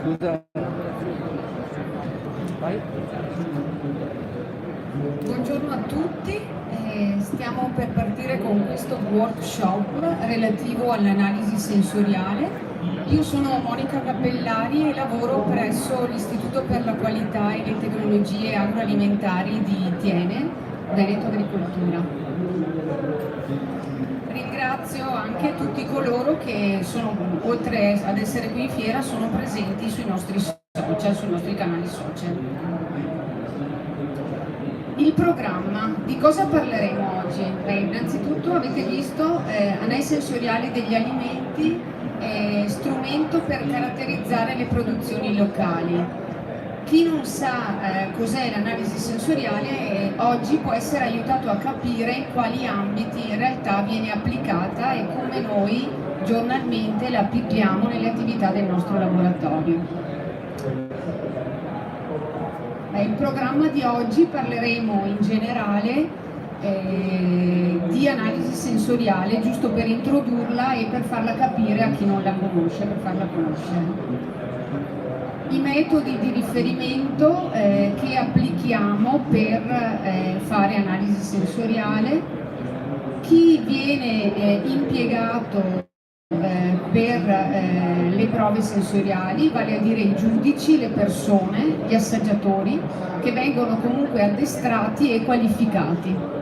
Scusa. Vai. Buongiorno a tutti, stiamo per partire con questo workshop relativo all'analisi sensoriale. Io sono Monica Cappellari e lavoro presso l'Istituto per la Qualità e le Tecnologie Agroalimentari di Tiene, Veneto Agricoltura. Ringrazio anche tutti coloro che sono, oltre ad essere qui in fiera, sono presenti sui nostri social, sui nostri canali social. Il programma, di cosa parleremo oggi? Innanzitutto avete visto analisi sensoriale degli alimenti, strumento per caratterizzare le produzioni locali. Chi non sa cos'è l'analisi sensoriale oggi può essere aiutato a capire in quali ambiti in realtà viene applicata e come noi giornalmente la applichiamo nelle attività del nostro laboratorio. Il programma di oggi parleremo in generale di analisi sensoriale, giusto per introdurla e per farla capire a chi non la conosce, per farla conoscere. I metodi di riferimento che applichiamo per fare analisi sensoriale, chi viene impiegato per le prove sensoriali, vale a dire i giudici, le persone, gli assaggiatori, che vengono comunque addestrati e qualificati.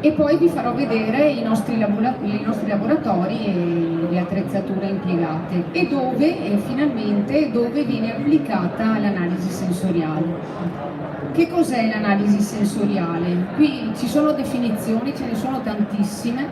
E poi vi farò vedere i nostri laboratori e le attrezzature impiegate e finalmente dove viene applicata l'analisi sensoriale. Che cos'è l'analisi sensoriale? Qui ci sono definizioni, ce ne sono tantissime.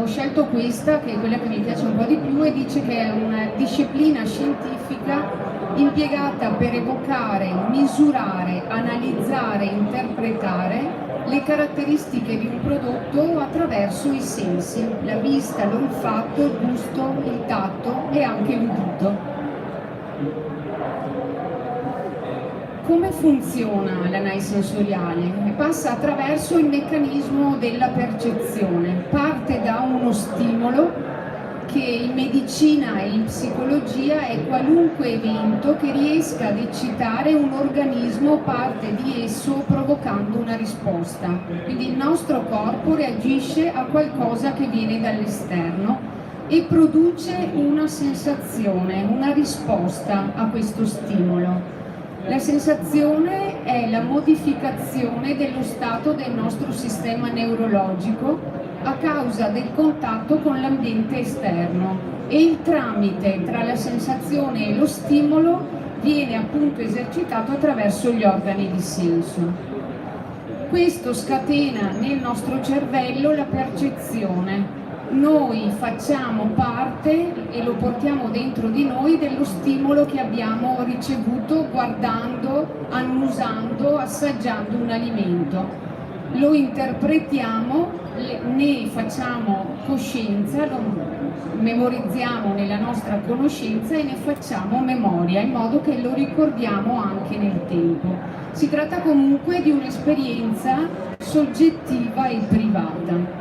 Ho scelto questa, che è quella che mi piace un po' di più, e dice che è una disciplina scientifica impiegata per evocare, misurare, analizzare, interpretare le caratteristiche di un prodotto attraverso i sensi, la vista, l'olfatto, il gusto, il tatto e anche l'udito. Come funziona l'analisi sensoriale? Passa attraverso il meccanismo della percezione, parte da uno stimolo che in medicina e in psicologia è qualunque evento che riesca ad eccitare un organismo o parte di esso provocando una risposta. Quindi il nostro corpo reagisce a qualcosa che viene dall'esterno e produce una sensazione, una risposta a questo stimolo. La sensazione è la modificazione dello stato del nostro sistema neurologico a causa del contatto con l'ambiente esterno e il tramite tra la sensazione e lo stimolo viene appunto esercitato attraverso gli organi di senso. Questo scatena nel nostro cervello la percezione. Noi facciamo parte e lo portiamo dentro di noi dello stimolo che abbiamo ricevuto guardando, annusando, assaggiando un alimento. Lo interpretiamo, ne facciamo coscienza, lo memorizziamo nella nostra conoscenza e ne facciamo memoria, in modo che lo ricordiamo anche nel tempo. Si tratta comunque di un'esperienza soggettiva e privata.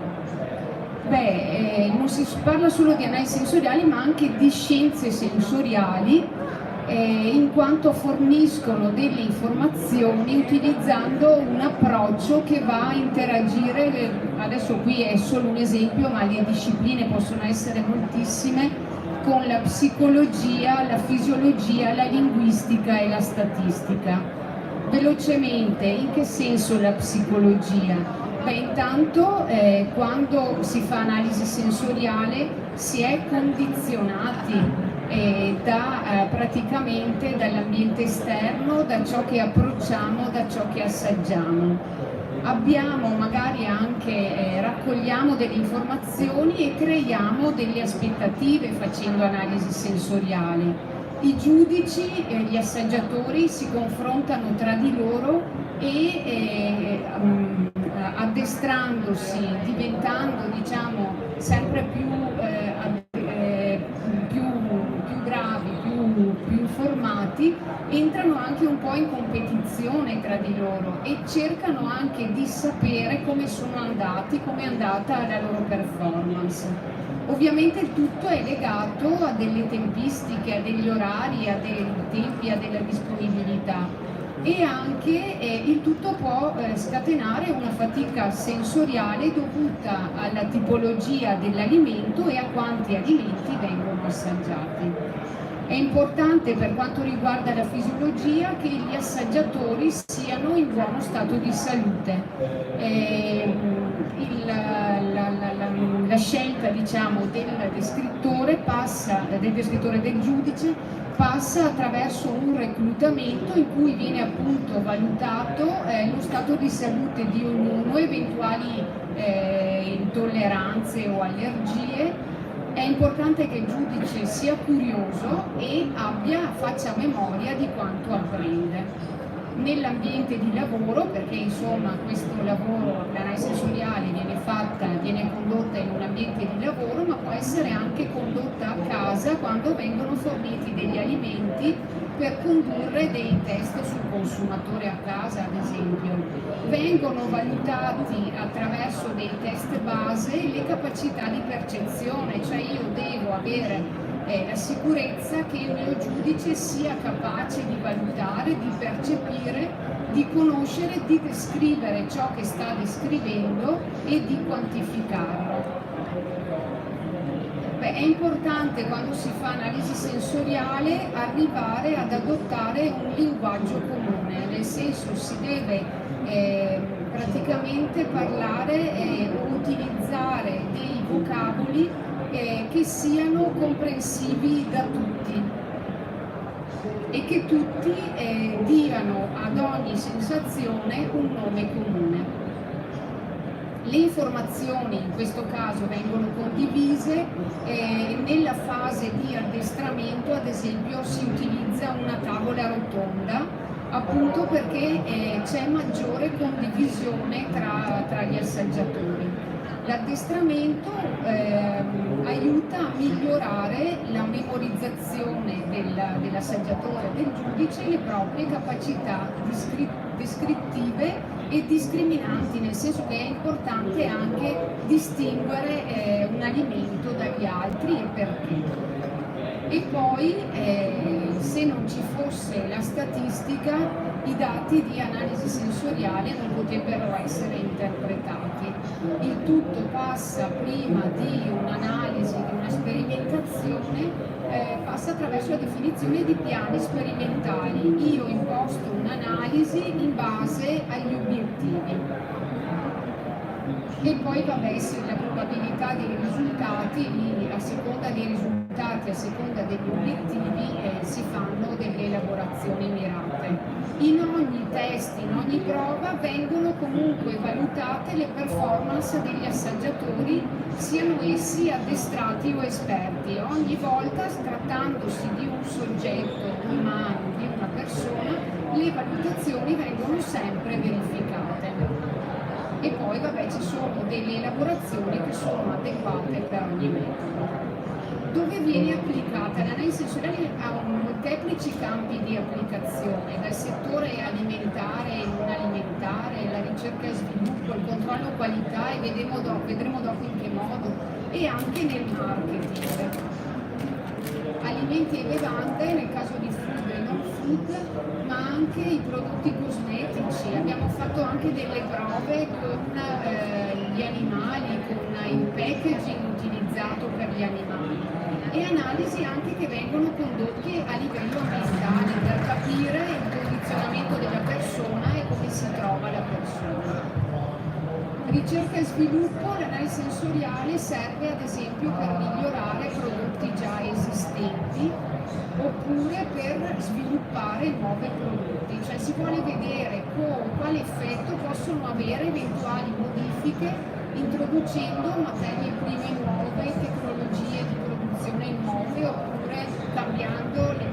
Non si parla solo di analisi sensoriali, ma anche di scienze sensoriali, in quanto forniscono delle informazioni utilizzando un approccio che va a interagire, adesso qui è solo un esempio, ma le discipline possono essere moltissime, con la psicologia, la fisiologia, la linguistica e la statistica. Velocemente, in che senso la psicologia? Intanto quando si fa analisi sensoriale si è condizionati praticamente dall'ambiente esterno, da ciò che approcciamo, da ciò che assaggiamo. Abbiamo magari anche, raccogliamo delle informazioni e creiamo delle aspettative facendo analisi sensoriale. I giudici e gli assaggiatori si confrontano tra di loro e addestrandosi, diventando sempre più bravi, più informati, entrano anche un po' in competizione tra di loro e cercano anche di sapere come sono andati, come è andata la loro performance. Ovviamente il tutto è legato a delle tempistiche, a degli orari, a dei tempi, a della disponibilità, e anche il tutto può scatenare una fatica sensoriale dovuta alla tipologia dell'alimento e a quanti alimenti vengono assaggiati. È importante per quanto riguarda la fisiologia che gli assaggiatori siano in buono stato di salute. La scelta, diciamo, del descrittore del giudice passa attraverso un reclutamento in cui viene appunto valutato lo stato di salute di ognuno, eventuali intolleranze o allergie. È importante che il giudice sia curioso e faccia memoria di quanto apprende. Nell'ambiente di lavoro, perché insomma questo lavoro, l'analisi sensoriale viene condotta in un ambiente di lavoro, ma può essere anche condotta a casa quando vengono forniti degli alimenti per condurre dei test sul consumatore a casa, ad esempio. Vengono valutati attraverso dei test base le capacità di percezione, cioè io devo avere la sicurezza che il mio giudice sia capace di valutare, di percepire, di conoscere, di descrivere ciò che sta descrivendo e di quantificarlo. È importante quando si fa analisi sensoriale arrivare ad adottare un linguaggio comune, nel senso si deve praticamente parlare o utilizzare dei vocaboli che siano comprensivi da tutti e che tutti diano ad ogni sensazione un nome comune. Le informazioni in questo caso vengono condivise, nella fase di addestramento ad esempio si utilizza una tavola rotonda appunto perché c'è maggiore condivisione tra gli assaggiatori. L'addestramento aiuta a migliorare la memorizzazione dell'assaggiatore, del giudice, e le proprie capacità descrittive e discriminanti, nel senso che è importante anche distinguere un alimento dagli altri e perché. E poi se non ci fosse la statistica, i dati di analisi sensoriale non potrebbero essere interpretati. Il tutto passa prima di un'analisi, di una sperimentazione, passa attraverso la definizione di piani sperimentali. Io imposto un'analisi in base agli obiettivi. E poi la probabilità dei risultati, a seconda dei risultati, a seconda degli obiettivi, si fanno delle elaborazioni mirate. In ogni test, in ogni prova vengono comunque valutate le performance degli assaggiatori, siano essi addestrati o esperti. Ogni volta, trattandosi di un soggetto umano, di una persona, le valutazioni vengono sempre verificate. E poi ci sono delle elaborazioni che sono adeguate per ogni metodo. Dove viene applicata? L'analisi sensoriale ha molteplici campi di applicazione, dal settore alimentare e non alimentare, la ricerca e sviluppo, il controllo qualità, e vedremo dopo in che modo, e anche nel marketing. Alimenti e bevande, nel caso di food e non food, ma anche i prodotti cosmetici. Abbiamo fatto anche delle prove con gli animali, con il packaging utilizzato per gli animali, e analisi anche che vengono condotte a livello ambientale per capire il condizionamento della persona e come si trova la persona. Ricerca e sviluppo, l'analisi sensoriale serve ad esempio per migliorare prodotti già esistenti oppure per sviluppare nuovi prodotti, cioè si vuole vedere quale effetto possono avere eventuali modifiche introducendo materie prime nuove, tecnologie di produzione nuove, oppure cambiando le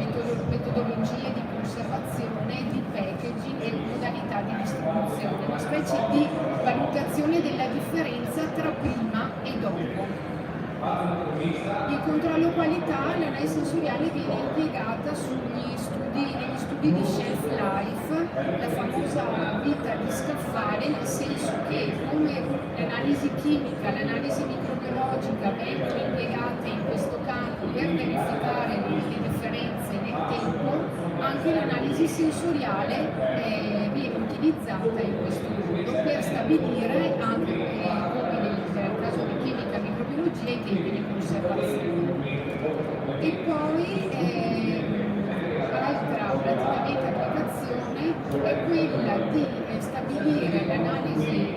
metodologie di conservazione, di packaging e modalità di distribuzione, una specie di valutazione della differenza tra prima e dopo. Il controllo qualità, l'analisi sensoriale viene impiegata negli studi di shelf life, la famosa vita di scaffale, nel senso che come l'analisi chimica, l'analisi microbiologica vengono impiegate in questo campo per verificare le differenze nel tempo, anche l'analisi sensoriale viene utilizzata in questo modo per stabilire anche come nel caso di chimica e microbiologia i tempi di conservazione. E poi altra praticamente applicazione è quella di stabilire l'analisi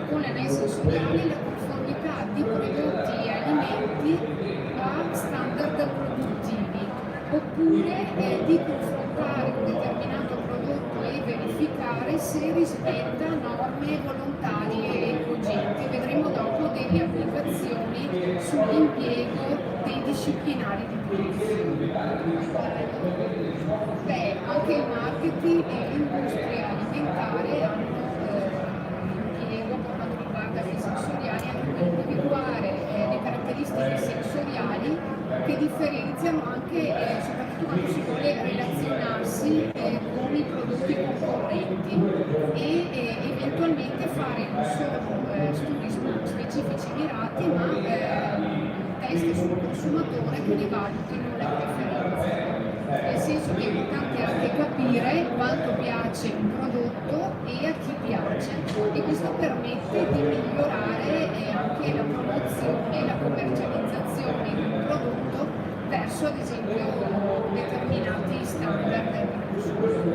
con l'analisi sensoriale la conformità di prodotti e alimenti a standard produttivi, oppure di confrontare un determinato prodotto e verificare se rispetta norme volontarie e cogenti. Vedremo dopo delle applicazioni sull'impiego dei disciplinari di produzione. Anche il marketing e l'industria alimentare hanno impiego per quanto riguarda i sensoriali, anche per individuare le caratteristiche sensoriali che differenziano anche, soprattutto quando si vuole relazionarsi con i prodotti concorrenti e eventualmente fare non solo studi specifici mirati, ma test sul consumatore che ne valutino le preferenze. Nel senso che è importante anche capire quanto piace un prodotto e a chi piace, e questo permette di migliorare anche la promozione e la commercializzazione di un prodotto verso ad esempio determinati standard di consumo.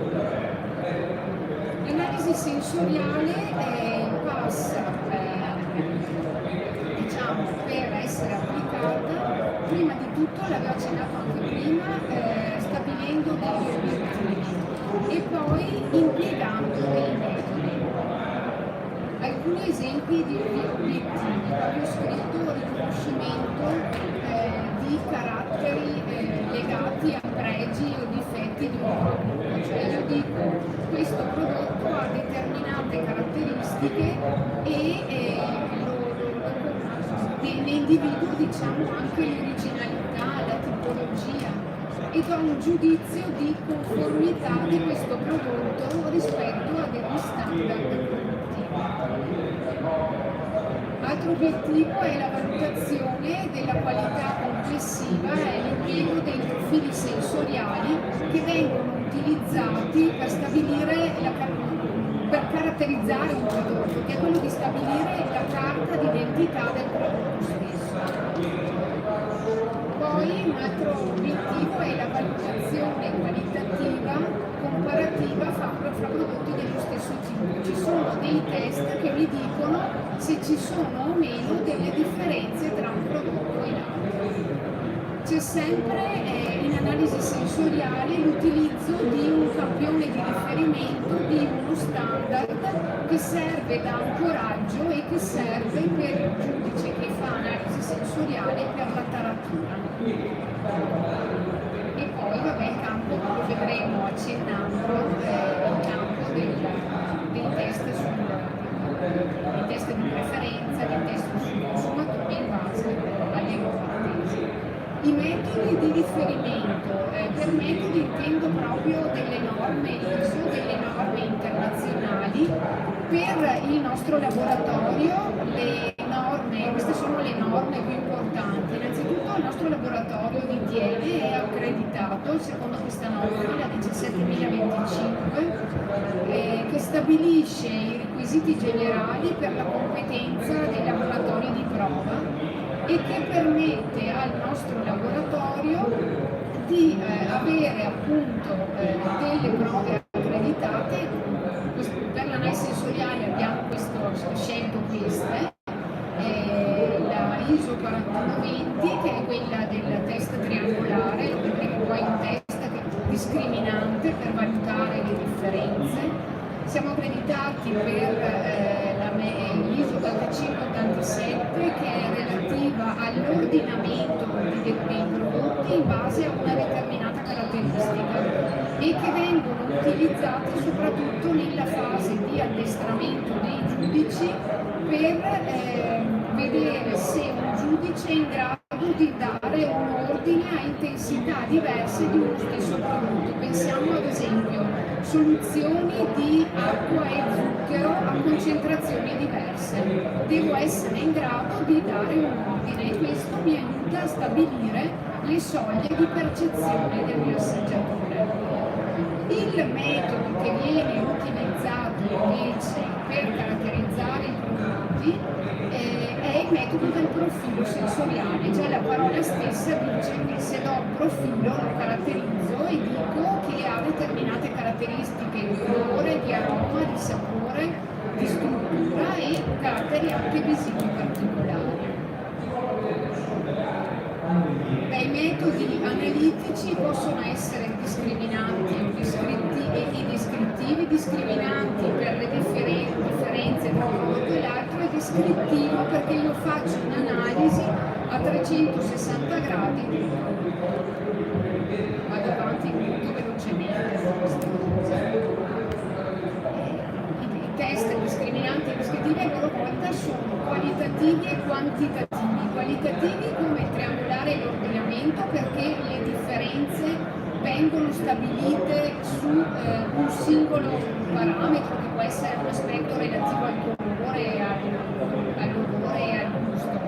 L'analisi sensoriale passa diciamo per essere applicata prima di tutto, l'avevo accennato anche prima, stabilendo degli obiettivi e poi impiegando dei metodi. Alcuni esempi di obiettivi: proprio scritto riconoscimento di caratteri legati a pregi o difetti di un prodotto, cioè io dico questo prodotto ha determinate caratteristiche e ne individuo diciamo anche l'originalità, la tipologia e do un giudizio di conformità di questo prodotto rispetto a degli standard produttivi. Altro obiettivo è la valutazione della qualità complessiva e l'impiego dei profili sensoriali che vengono utilizzati per stabilire per caratterizzare un prodotto, che è quello di stabilire la carta d'identità del prodotto stesso. Poi un altro obiettivo è la valutazione qualitativa comparativa fra prodotti dello stesso tipo. Ci sono dei test che mi dicono se ci sono o meno delle differenze tra un prodotto e l'altro. C'è sempre in analisi sensoriale l'utilizzo di un campione di riferimento, di uno standard che serve da ancoraggio e che serve per il giudice che fa analisi sensoriale per la taratura. E poi il campo, lo vedremo accennando, il campo dei test dei test di preferenza, dei test sul consumatore in base alle ipotesi. I metodi di riferimento, per metodi intendo proprio delle norme ISO, delle norme internazionali. Per il nostro laboratorio le norme, queste sono le norme più importanti. Innanzitutto il nostro laboratorio di Thiene è accreditato secondo questa norma, la 17025, che stabilisce i requisiti generali per la competenza dei laboratori di prova e che permette al nostro laboratorio di avere appunto delle prove accreditate. Per l'analisi sensoriale abbiamo scelto queste, la ISO 4120 che è quella del test triangolare, lo vedremo poi un test discriminante per valutare le differenze. Siamo accreditati per l'ISO 8587 che è relativa all'ordinamento dei prodotti in base a una determinata caratteristica e che vengono utilizzati soprattutto nella fase di addestramento dei giudici per vedere se un giudice è in grado di dare un ordine a intensità diverse di uno stesso prodotto. Pensiamo ad esempio soluzioni di acqua e zucchero a concentrazioni diverse. Devo essere in grado di dare un ordine e questo mi aiuta a stabilire le soglie di percezione del mio assaggiatore. Il metodo che viene utilizzato invece per caratterizzare i prodotti è il metodo del profilo sensoriale. Già la parola stessa dice che se do un profilo lo caratterizzo e dico che ha determinate caratteristiche di colore, di aroma, di sapore, di struttura e caratteri anche visivi particolari. I metodi analitici possono essere discriminanti e descrittivi. Discriminanti per le differenze tra un prodotto e l'altro e descrittivo perché io faccio un'analisi a 360 gradi. Vado avanti molto velocemente. I test discriminanti e descrittivi a loro volta sono qualitativi e quantitativi. Qualitativi come triangolare l'ordinamento perché le differenze vengono stabilite su un singolo parametro che può essere un aspetto relativo al colore, all'odore e al gusto,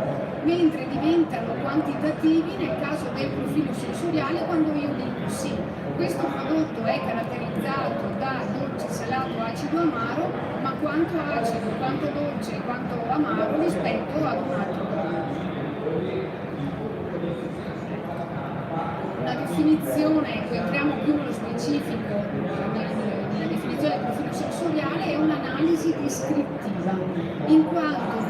mentre diventano quantitativi nel caso del profilo sensoriale quando io dico sì, questo prodotto è caratterizzato da dolce, salato, acido, amaro, ma quanto acido, quanto dolce, quanto amaro rispetto ad un altro prodotto. Una definizione, ecco, entriamo più nello specifico nella definizione del profilo sensoriale, è un'analisi descrittiva, in quanto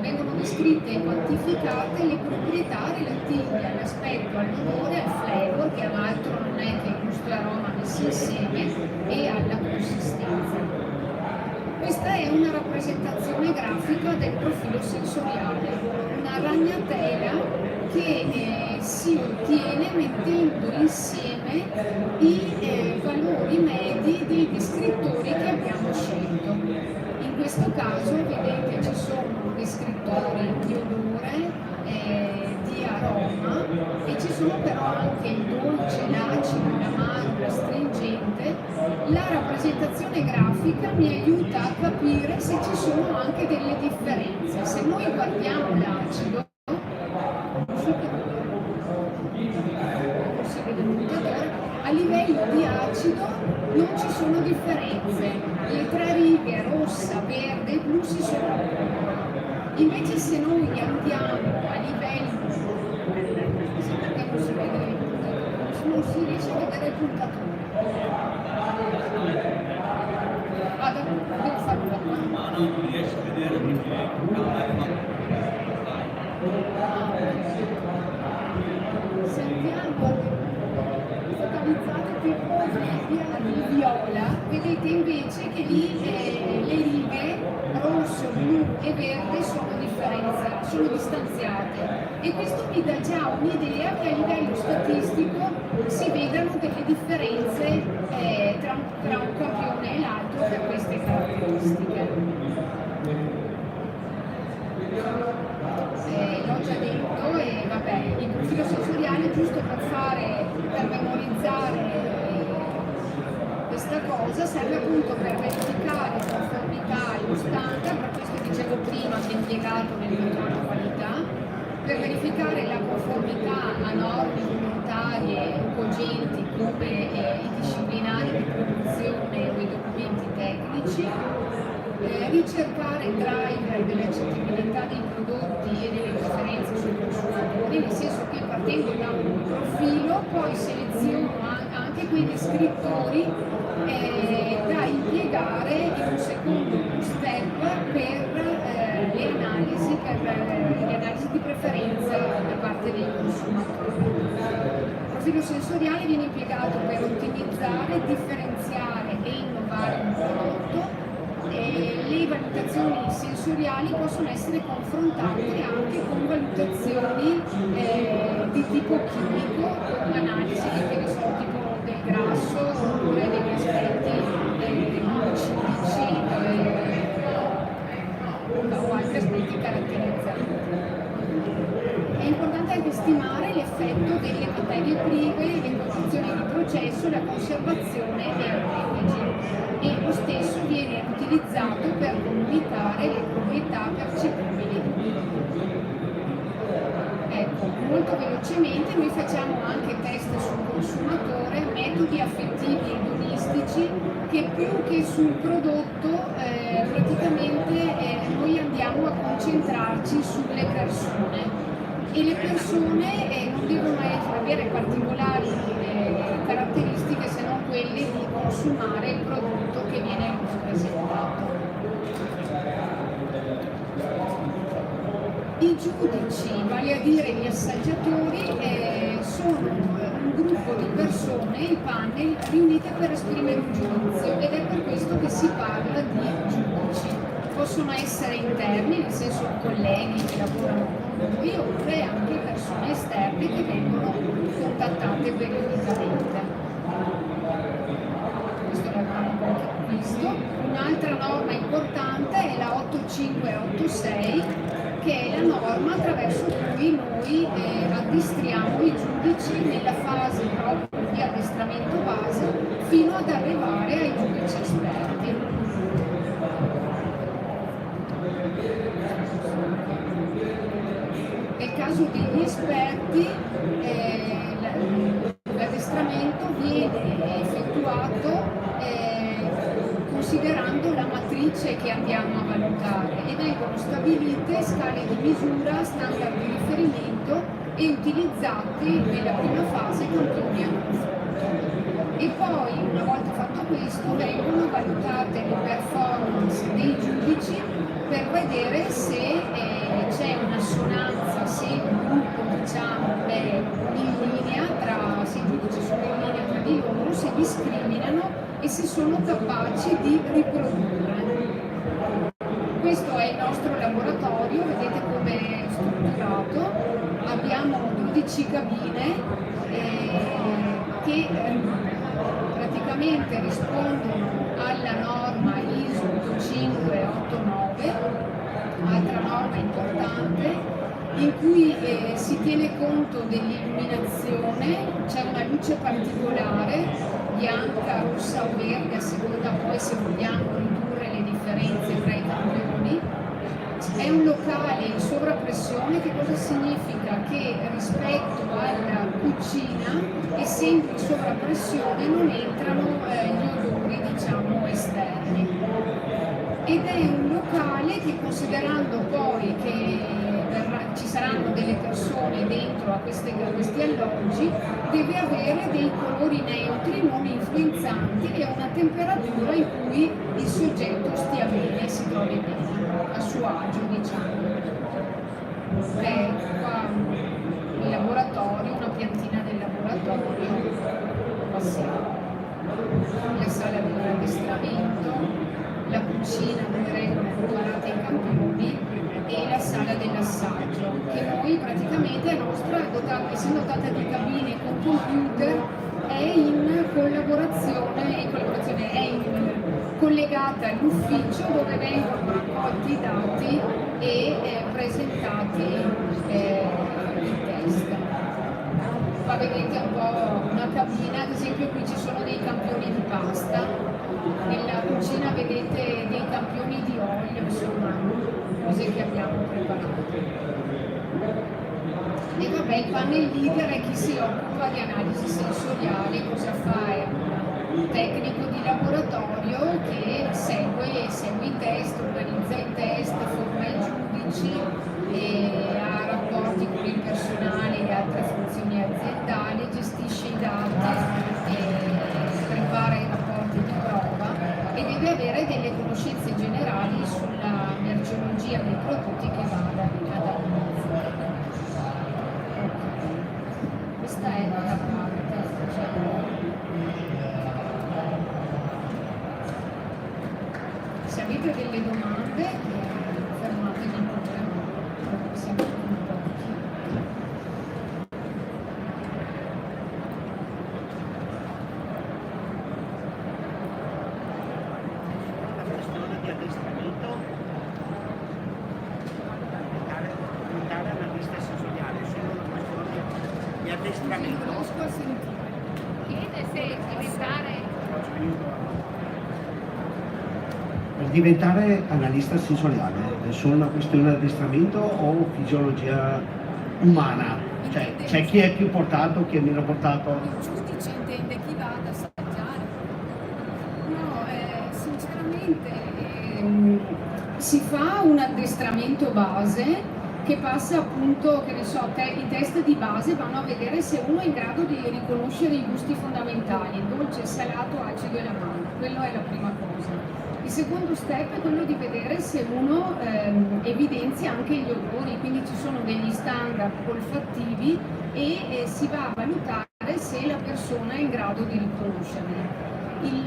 vengono descritte e quantificate le proprietà relative all'aspetto, all'odore, al flavor, che all'altro non è che gusto e aroma messi insieme, e alla consistenza. Questa è una rappresentazione grafica del profilo sensoriale, una ragnatela che si ottiene mettendo insieme i valori medi dei descrittori che abbiamo scelto. In questo caso, vedete, ci sono descrittori di odore, di aroma e ci sono però anche il dolce, l'acido, l'amaro, l'astringente. La rappresentazione grafica mi aiuta a capire se ci sono anche delle differenze. Se noi guardiamo l'acido, a livello di acido non ci sono differenze, le tre righe rossa, verde e blu si sovrappongono. Invece se noi andiamo a livello, perché non si vede il puntatore, non si riesce a vedere il puntatore. Devo farlo da qua. Ma non riesce a vedere perché sentiamo focalizzate più di viola, vedete invece che lì le righe rosso, blu e verde sono distanziate e questo mi dà già un'idea che a livello statistico si vedano delle differenze tra un campione e l'altro per queste caratteristiche. L'ho già detto e vabbè, il profilo sensoriale giusto per memorizzare questa cosa serve appunto per verificare conformità allo standard, per questo dicevo prima che è impiegato nel controllo qualità, per verificare la conformità a norme volontarie o cogenti come i disciplinari di produzione o i documenti tecnici, ricercare driver dell'accettibilità dei prodotti e delle differenze sui consumatori, nel senso che partendo da un profilo poi seleziono anche quei descrittori da impiegare in un secondo step per le analisi di preferenza da parte dei consumatori. Il profilo sensoriale viene impiegato per ottimizzare, differenziare e innovare un prodotto. Le valutazioni sensoriali possono essere confrontate anche con valutazioni di tipo chimico, con l'analisi che ne so, tipo del grasso oppure degli aspetti chimici o altri aspetti caratterizzanti. È importante stimare l'effetto delle materie prime, le condizioni di processo, la conservazione e il packaging, e lo stesso viene utilizzato per comunicare le proprietà percepibili. Ecco, molto velocemente noi facciamo anche test sul consumatore, metodi affettivi e edonistici, che più che sul prodotto praticamente noi andiamo a concentrarci sulle persone, e le persone non devono avere particolari caratteristiche se non quelle di consumare il prodotto che viene presentato. I giudici, vale a dire gli assaggiatori, sono un gruppo di persone, il panel, riunite per esprimere un giudizio, ed è per questo che si parla di giudici. Possono essere interni, nel senso colleghi che lavorano con noi, oppure anche persone esterne che vengono contattate periodicamente. Questo l'abbiamo anche visto. Un'altra norma importante è la 8586, che è la norma attraverso cui noi addestriamo i giudici nella fase proprio di addestramento base fino ad arrivare ai giudici esperti. Nel caso degli esperti l'addestramento viene effettuato considerando la matrice che andiamo a valutare, e vengono stabilite scale di misura, standard di riferimento e utilizzati nella prima fase campioni a confronto. E poi, una volta fatto questo, vengono valutate le performance dei giudici per vedere se c'è un'assonanza, se il gruppo diciamo è in linea se i giudici sono in linea tra di loro, se discriminano e se sono capaci di riprodurre. Questo è il nostro laboratorio, vedete come è strutturato. Abbiamo 12 cabine che praticamente rispondono alla norma ISO 8589, altra norma importante, in cui si tiene conto dell'illuminazione, c'è una luce particolare, bianca, rossa o verde, a seconda poi se vogliamo ridurre le differenze tra i campioni. È un locale in sovrappressione. Che cosa significa? Che rispetto alla cucina, essendo in sovrappressione, non entrano gli odori diciamo esterni. Ed è un locale che, considerando poi che ci saranno delle persone dentro a questi alloggi, deve avere dei colori neutri, non influenzanti, e una temperatura in cui il soggetto stia bene, si trovi bene, a suo agio diciamo. Qua il laboratorio, una piantina del laboratorio, passiamo. La sala dell'addestramento, la cucina dove vengono preparati i campioni e la sala dell'assaggio, che noi praticamente essendo dotata di cabine con computer, è collegata all'ufficio dove vengono raccolti i dati e presentati in test. Qua vedete un po' una cabina, ad esempio qui ci sono dei campioni di pasta, nella cucina vedete dei campioni di olio, insomma, cose che abbiamo preparato. E vabbè, il panel leader è chi si occupa di analisi sensoriale. Cosa fa? È un tecnico di laboratorio che segue i test, organizza i test, forma i giudici, e ha rapporti con il personale e altre funzioni aziendali, gestisce i dati, prepara i rapporti di prova e deve avere delle conoscenze generali sulla merceologia dei prodotti che vada ad analizzare. Questa è la parte. Se avete delle domande, fermatevi pure, siamo un pochi. La questione di addestramento, puntare alla vista sensoriale, solo la questione di sentire. Chiede se diventare Per diventare analista sensoriale è solo una questione di addestramento o fisiologia umana? Cioè c'è chi è più portato, chi è meno portato? Il giudice intende chi va ad assaggiare. No, sinceramente si fa un addestramento base che passa appunto, che ne so, i test di base vanno a vedere se uno è in grado di riconoscere i gusti fondamentali, dolce, salato, acido e amaro. Quello è la prima cosa. Il secondo step è quello di vedere se uno evidenzia anche gli odori, quindi ci sono degli standard olfattivi e si va a valutare se la persona è in grado di riconoscerli. Il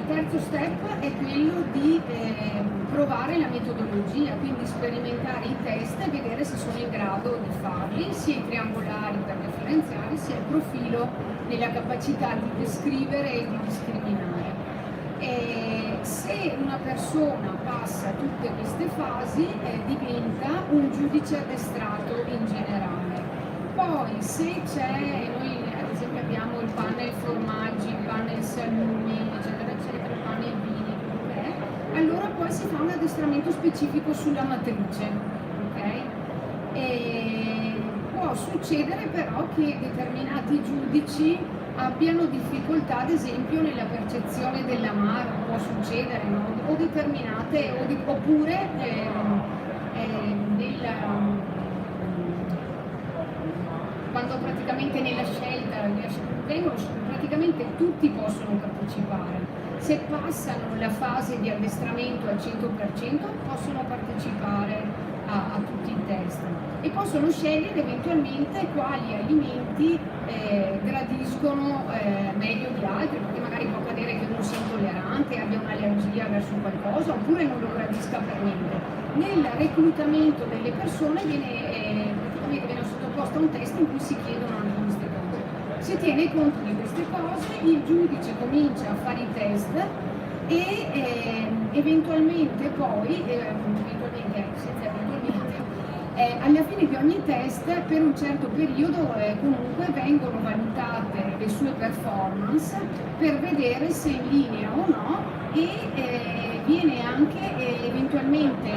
terzo step è quello di provare la metodologia, quindi sperimentare i test e vedere se sono in grado di farli, sia i triangolari per differenziare, sia il profilo nella capacità di descrivere e di discriminare. Se una persona passa tutte queste fasi diventa un giudice addestrato in generale. Poi se c'è, noi ad esempio abbiamo il panel formaggi, il panel salumi, eccetera eccetera, il panel vini, allora poi si fa un addestramento specifico sulla matrice, ok? E può succedere però che determinati giudici abbiano difficoltà ad esempio nella percezione dell'amaro, può succedere, no? O determinate, oppure quando praticamente nella scelta praticamente tutti possono partecipare. Se passano la fase di addestramento al 100% possono partecipare a tutti i test e possono scegliere eventualmente quali alimenti gradiscono meglio di altri, perché magari può accadere che uno sia intollerante, abbia un'allergia verso qualcosa oppure non lo gradisca per niente. Nel reclutamento delle persone viene sottoposto a un test in cui si chiedono anche queste cose. Si tiene conto di queste cose, il giudice comincia a fare i test e eventualmente poi, alla fine di ogni test per un certo periodo comunque vengono valutate le sue performance per vedere se è in linea o no e viene anche eventualmente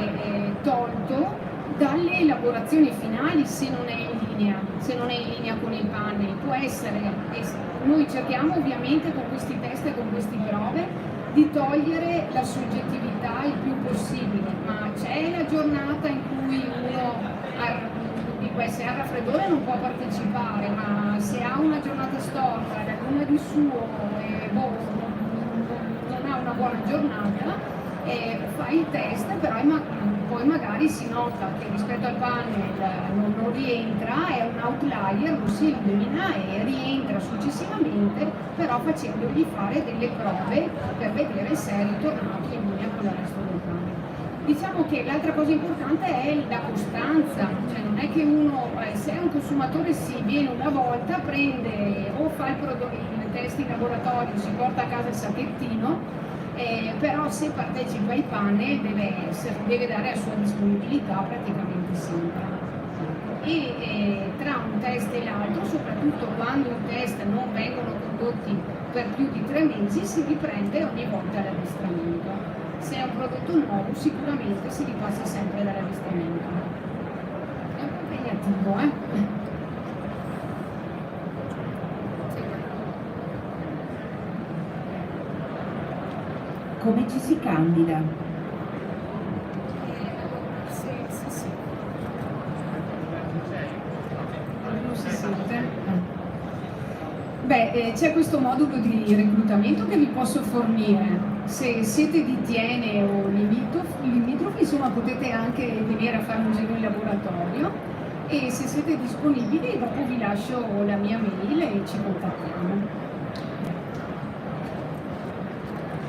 tolto dalle elaborazioni finali se non è in linea con il panel. Può essere, noi cerchiamo ovviamente con questi test e con queste prove di togliere la soggettività il più possibile, ma c'è la giornata in cui uno se ha raffreddore non può partecipare, ma se ha una giornata storta, la luna di suo non ha una buona giornata, fa il test, però poi magari si nota che rispetto al panel non rientra, è un outlier, lo si elimina e rientra successivamente, però facendogli fare delle prove per vedere se è ritornato in linea con il resto del panel. Diciamo che l'altra cosa importante è la costanza, cioè non è che uno, se è un consumatore viene una volta, prende o fa il test in laboratorio, si porta a casa il sacchettino, però se partecipa ai panel deve dare la sua disponibilità praticamente sempre. E tra un test e l'altro, soprattutto quando i test non vengono condotti per più di 3 mesi, si riprende ogni volta l'addestramento. Se è un prodotto nuovo sicuramente si ripassa sempre dall'addestramento. È un po' impegnativo, Come ci si candida? Sì. Non si sente? Beh, c'è questo modulo di reclutamento che vi posso fornire. Se siete di Thiene o limitrofi, insomma, potete anche venire a fare un giro in laboratorio e se siete disponibili dopo vi lascio la mia mail e ci contattiamo.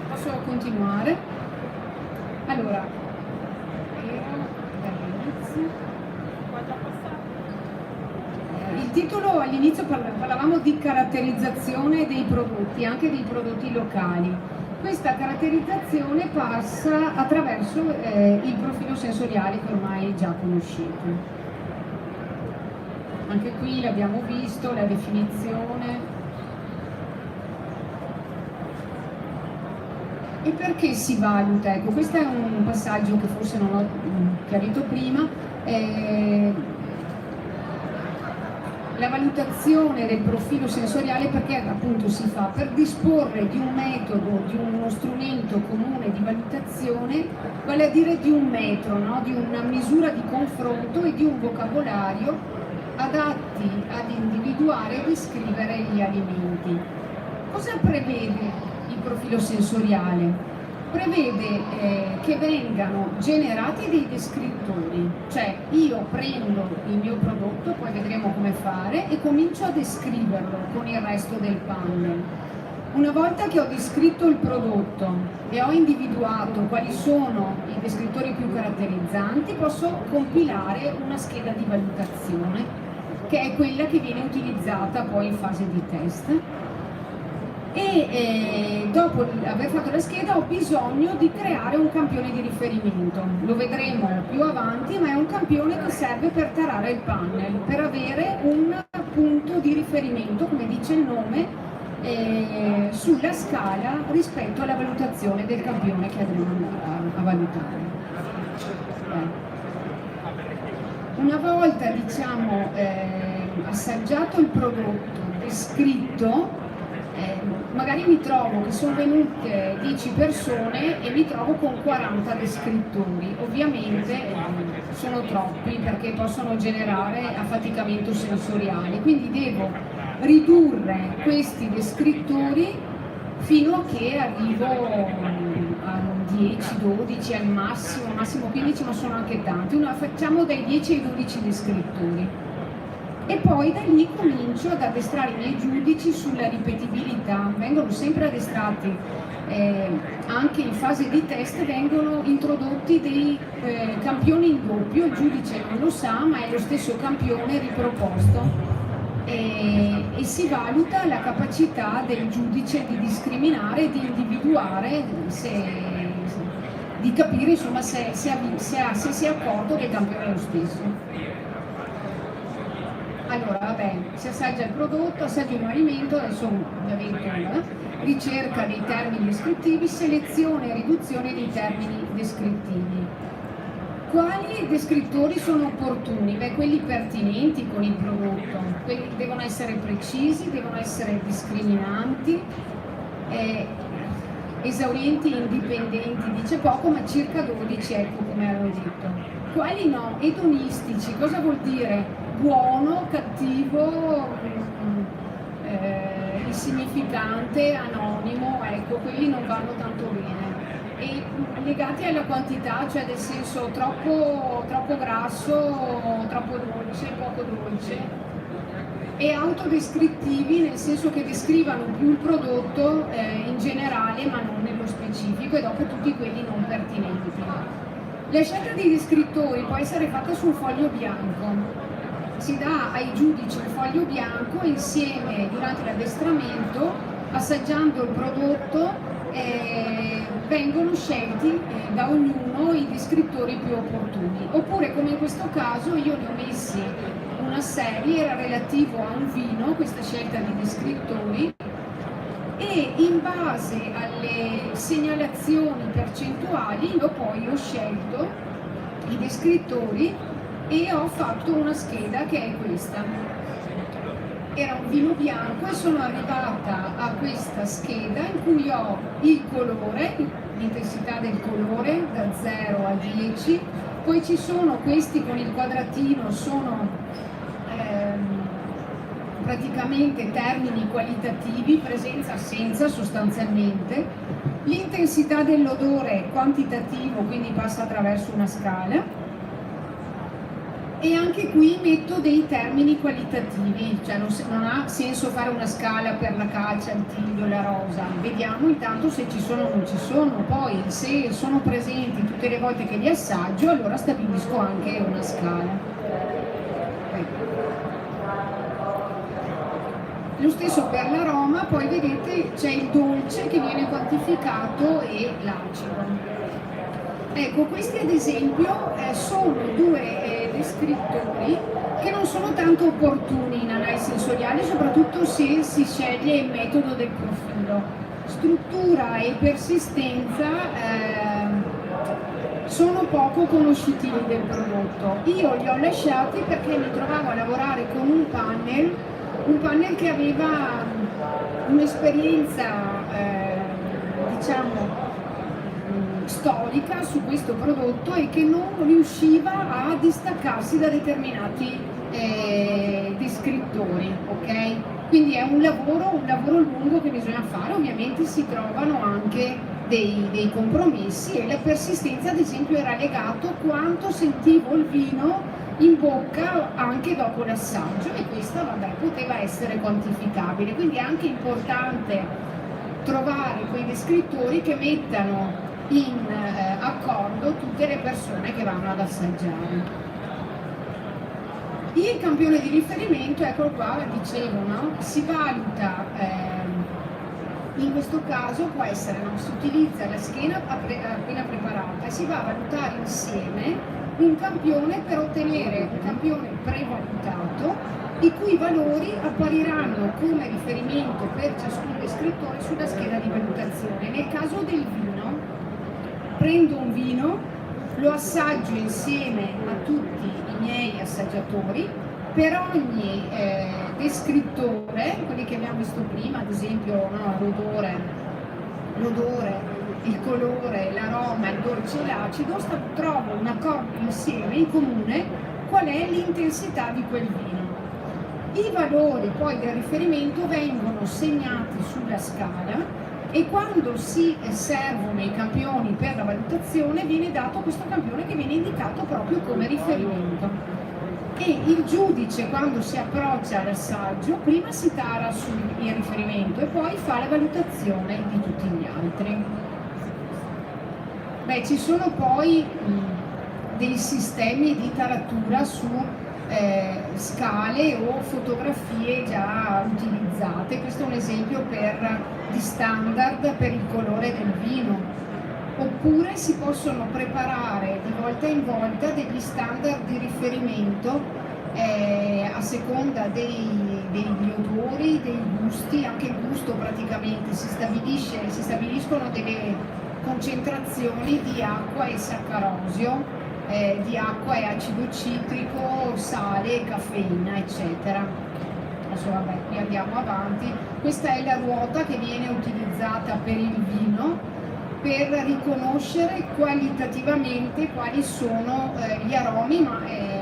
Posso continuare? Allora, il titolo all'inizio parlavamo di caratterizzazione dei prodotti, anche dei prodotti locali. Questa caratterizzazione passa attraverso il profilo sensoriale che ormai già conoscete. Anche qui l'abbiamo visto, la definizione. E perché si valuta? Ecco, questo è un passaggio che forse non ho chiarito prima. La valutazione del profilo sensoriale, perché appunto si fa per disporre di un metodo, di uno strumento comune di valutazione, vale a dire di un metro, no? Di una misura di confronto e di un vocabolario adatti ad individuare e descrivere gli alimenti. Cosa prevede il profilo sensoriale? Prevede che vengano generati dei descrittori, cioè io prendo il mio prodotto, poi vedremo come fare, e comincio a descriverlo con il resto del panel. Una volta che ho descritto il prodotto e ho individuato quali sono i descrittori più caratterizzanti, posso compilare una scheda di valutazione, che è quella che viene utilizzata poi in fase di test. E dopo aver fatto la scheda ho bisogno di creare un campione di riferimento. Lo vedremo più avanti, ma è un campione che serve per tarare il panel, per avere un punto di riferimento, come dice il nome, sulla scala rispetto alla valutazione del campione che andremo a valutare. Una volta, diciamo, assaggiato il prodotto, descritto, magari mi trovo che sono venute 10 persone e mi trovo con 40 descrittori. Ovviamente sono troppi perché possono generare affaticamento sensoriale, quindi devo ridurre questi descrittori fino a che arrivo a 10, 12 al massimo 15, ma sono anche tanti. Facciamo dai 10 ai 12 descrittori. E poi da lì comincio ad addestrare i miei giudici sulla ripetibilità. Vengono sempre addestrati, anche in fase di test vengono introdotti dei campioni in doppio, il giudice non lo sa, ma è lo stesso campione riproposto, e si valuta la capacità del giudice di discriminare, di individuare, di capire insomma se si è accorto che il campione è lo stesso. Allora, vabbè, si assaggia il prodotto, assaggia un alimento, adesso ovviamente ricerca dei termini descrittivi, selezione e riduzione dei termini descrittivi. Quali descrittori sono opportuni? Beh, quelli pertinenti con il prodotto, quelli devono essere precisi, devono essere discriminanti, esaurienti e indipendenti, dice poco, ma circa 12, ecco come avevo detto. Quali no? Edonistici, cosa vuol dire? Buono, cattivo, insignificante, anonimo, ecco, quelli non vanno tanto bene. E legati alla quantità, cioè nel senso troppo grasso, troppo dolce, poco dolce. E autodescrittivi, nel senso che descrivano più il prodotto in generale ma non nello specifico, e dopo tutti quelli non pertinenti. La scelta dei descrittori può essere fatta su un foglio bianco. Si dà ai giudici un foglio bianco e insieme, durante l'addestramento, assaggiando il prodotto, vengono scelti da ognuno i descrittori più opportuni. Oppure, come in questo caso, io ne ho messi una serie, era relativo a un vino, questa scelta di descrittori, e in base alle segnalazioni percentuali io poi ho scelto i descrittori e ho fatto una scheda che è questa. Era un vino bianco e sono arrivata a questa scheda in cui ho il colore, l'intensità del colore da 0 a 10, poi ci sono questi con il quadratino, sono praticamente termini qualitativi, presenza-assenza sostanzialmente, l'intensità dell'odore è quantitativo, quindi passa attraverso una scala, e anche qui metto dei termini qualitativi, cioè non ha senso fare una scala per la calcia, il tiglio, la rosa. Vediamo intanto se ci sono o non ci sono, poi se sono presenti tutte le volte che li assaggio, allora stabilisco anche una scala. Lo stesso per l'aroma, poi vedete c'è il dolce che viene quantificato e l'acido. Ecco, questi ad esempio sono due descrittori che non sono tanto opportuni in analisi sensoriale, soprattutto se si sceglie il metodo del profilo. struttura e persistenza sono poco conoscitivi del prodotto. Io li ho lasciati perché mi trovavo a lavorare con un panel che aveva un'esperienza diciamo storica su questo prodotto e che non riusciva a distaccarsi da determinati descrittori, ok? Quindi è un lavoro lungo che bisogna fare, ovviamente si trovano anche dei compromessi e la persistenza ad esempio era legato a quanto sentivo il vino in bocca anche dopo l'assaggio e questa poteva essere quantificabile, quindi è anche importante trovare quei descrittori che mettano in accordo tutte le persone che vanno ad assaggiare. Il campione di riferimento, eccolo qua, dicevo, no? Si valuta, in questo caso può essere, no? Si utilizza la scheda appena preparata e si va a valutare insieme un campione per ottenere un campione prevalutato i cui valori appariranno come riferimento per ciascun descrittore sulla scheda di valutazione. Nel caso del vino, prendo un vino, lo assaggio insieme a tutti i miei assaggiatori, per ogni descrittore, quelli che abbiamo visto prima, ad esempio no, l'odore, il colore, l'aroma, il dolce e l'acido, trovo un accordo insieme, in comune, qual è l'intensità di quel vino. I valori poi del riferimento vengono segnati sulla scala e quando si servono i campioni per la valutazione viene dato questo campione che viene indicato proprio come riferimento. E il giudice quando si approccia all'assaggio prima si tara sul riferimento e poi fa la valutazione di tutti gli altri. Ci sono poi dei sistemi di taratura su scale o fotografie già utilizzate. Questo è un esempio di standard per il colore del vino, oppure si possono preparare di volta in volta degli standard di riferimento a seconda degli odori, dei gusti. Anche il gusto praticamente si stabiliscono delle concentrazioni di acqua e saccarosio, di acqua e acido citrico, sale, caffeina, eccetera. Adesso qui andiamo avanti. Questa è la ruota che viene utilizzata per il vino per riconoscere qualitativamente quali sono gli aromi, ma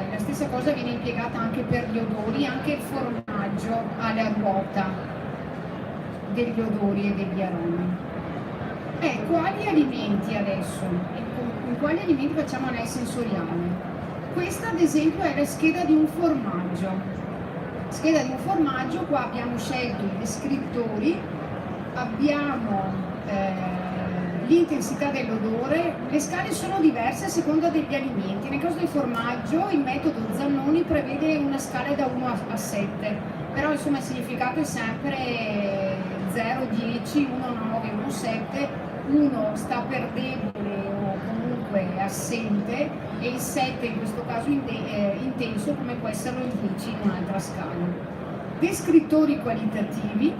la stessa cosa viene impiegata anche per gli odori. Anche il formaggio ha la ruota degli odori e degli aromi. Quali alimenti adesso? In quali alimenti facciamo analisi sensoriale? Questa ad esempio è la scheda di un formaggio. Scheda di un formaggio, qua abbiamo scelto i descrittori, abbiamo l'intensità dell'odore, le scale sono diverse a seconda degli alimenti. Nel caso del formaggio il metodo Zannoni prevede una scala da 1 a 7, però insomma il significato è sempre 0, 10, 1, 9, 1, 7, 1 sta per debole o comunque assente e il 7 in questo caso intenso, come può essere il 10 in un'altra scala. Descrittori qualitativi.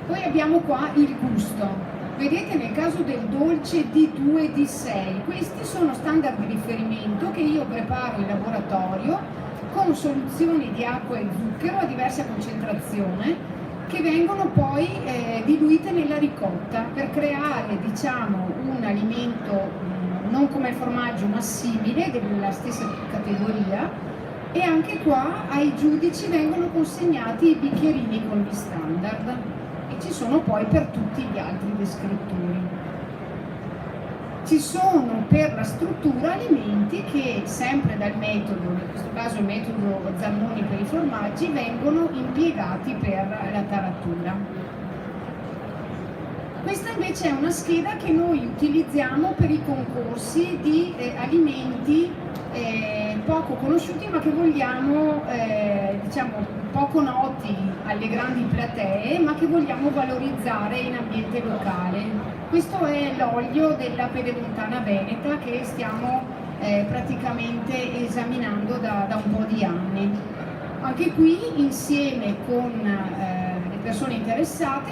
Poi abbiamo qua il gusto. Vedete nel caso del dolce D2 e D6, questi sono standard di riferimento che io preparo in laboratorio con soluzioni di acqua e zucchero a diversa concentrazione che vengono poi diluite nella ricotta per creare, diciamo, un alimento non come il formaggio ma simile, della stessa categoria, e anche qua ai giudici vengono consegnati i bicchierini con gli standard e ci sono poi per tutti gli altri descrittori. Ci sono per la struttura alimenti che sempre dal metodo, in questo caso il metodo Zannoni per i formaggi, vengono impiegati per la taratura. Questa invece è una scheda che noi utilizziamo per i concorsi di alimenti poco conosciuti ma che vogliamo, diciamo, poco noti alle grandi platee ma che vogliamo valorizzare in ambiente locale. Questo è l'olio della Pedemontana Veneta che stiamo praticamente esaminando da un po' di anni. Anche qui insieme con le persone interessate,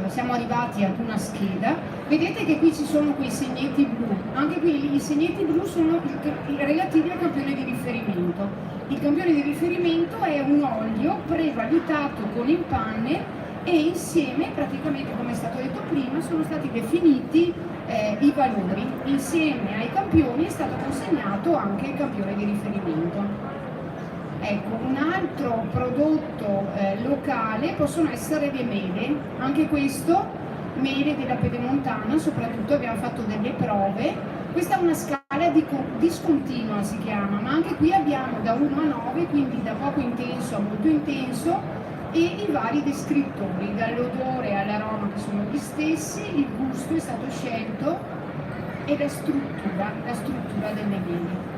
siamo arrivati ad una scheda. Vedete che qui ci sono quei segnetti blu, anche qui i segnetti blu sono relativi al campione di riferimento. Il campione di riferimento è un olio prevalutato con il panne e insieme, praticamente come è stato detto prima, sono stati definiti i valori. Insieme ai campioni è stato consegnato anche il campione di riferimento. Ecco, un altro prodotto locale possono essere le mele, anche questo, mele della Pedemontana, soprattutto abbiamo fatto delle prove. Questa è una scala discontinua si chiama, ma anche qui abbiamo da 1 a 9, quindi da poco intenso a molto intenso, e i vari descrittori, dall'odore all'aroma che sono gli stessi, il gusto è stato scelto e la struttura delle mele.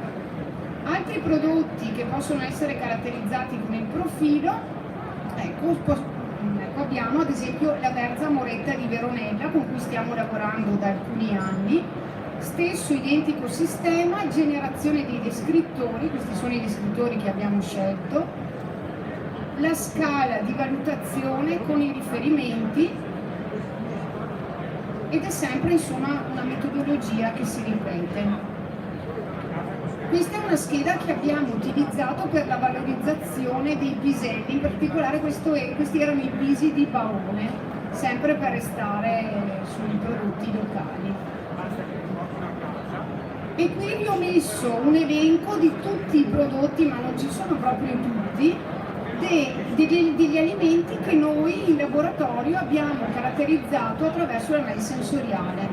Altri prodotti che possono essere caratterizzati con il profilo, ecco, abbiamo ad esempio la Verza Moretta di Veronella, con cui stiamo lavorando da alcuni anni. Stesso identico sistema, generazione dei descrittori, questi sono i descrittori che abbiamo scelto, la scala di valutazione con i riferimenti, ed è sempre insomma una metodologia che si ripete. Questa è una scheda che abbiamo utilizzato per la valorizzazione dei piselli, in particolare questi erano i pisi di Baone, sempre per restare sui prodotti locali. E qui vi ho messo un elenco di tutti i prodotti, ma non ci sono proprio tutti, degli alimenti che noi in laboratorio abbiamo caratterizzato attraverso l'analisi sensoriale.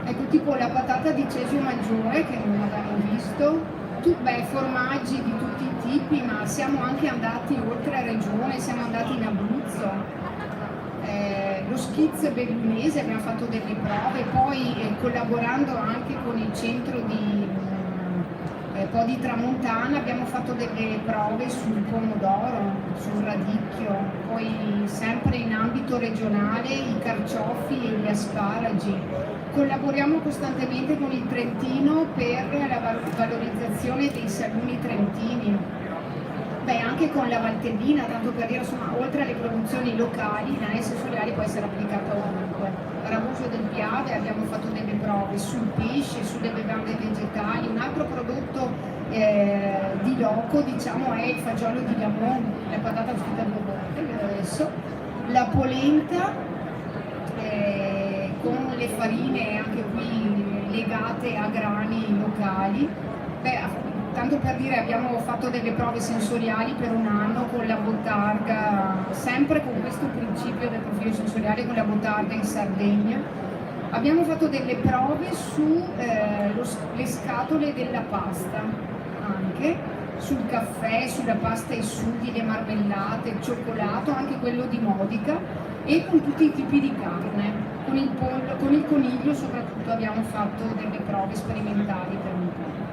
Ecco, tipo la patata di Cesio Maggiore, che non avevamo visto, formaggi di tutti i tipi, ma siamo anche andati oltre regione, siamo andati in Abruzzo. Lo schizzo bellunese, abbiamo fatto delle prove, poi collaborando anche con il centro di Tramontana abbiamo fatto delle prove sul pomodoro, sul radicchio, poi sempre in ambito regionale i carciofi e gli asparagi. Collaboriamo costantemente con il Trentino per la valorizzazione dei salumi trentini. Anche con la Valtellina, tanto per dire, insomma, oltre alle produzioni locali, l'analisi sensoriale può essere applicata ovunque. Raguso del Piave abbiamo fatto delle prove sul pesce, sulle bevande vegetali. Un altro prodotto di loco, diciamo, è il fagiolo di Lamon, la patata uscita 2 volte adesso, la polenta con le farine anche qui legate a grani locali. Tanto per dire, abbiamo fatto delle prove sensoriali per un anno con la Bottarga, sempre con questo principio del profilo sensoriale, con la Bottarga in Sardegna. Abbiamo fatto delle prove sulle scatole della pasta, anche sul caffè, sulla pasta ai sughi, le marmellate, il cioccolato, anche quello di Modica, e con tutti i tipi di carne. Con il pollo, con il coniglio soprattutto abbiamo fatto delle prove sperimentali per un po'.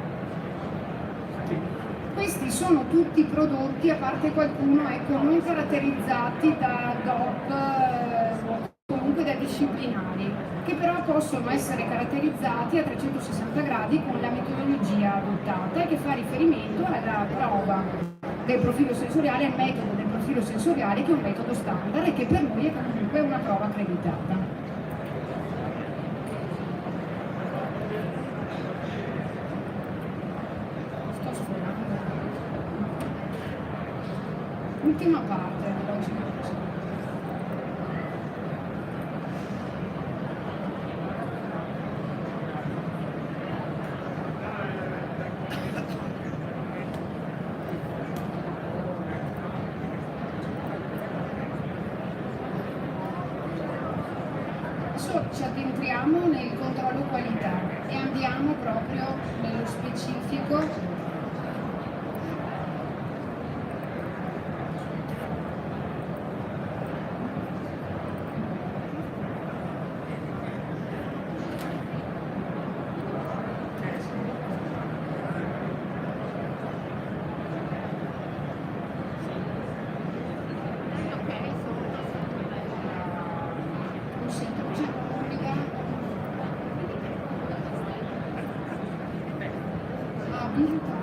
Questi sono tutti prodotti, a parte qualcuno, ecco, non caratterizzati da DOP o comunque da disciplinari, che però possono essere caratterizzati a 360 gradi con la metodologia adottata e che fa riferimento alla prova del profilo sensoriale, al metodo del profilo sensoriale, che è un metodo standard e che per noi è comunque una prova accreditata. Ultima parte oggi. Adesso ci addentriamo nel controllo qualità e andiamo proprio nello specifico . Vinto.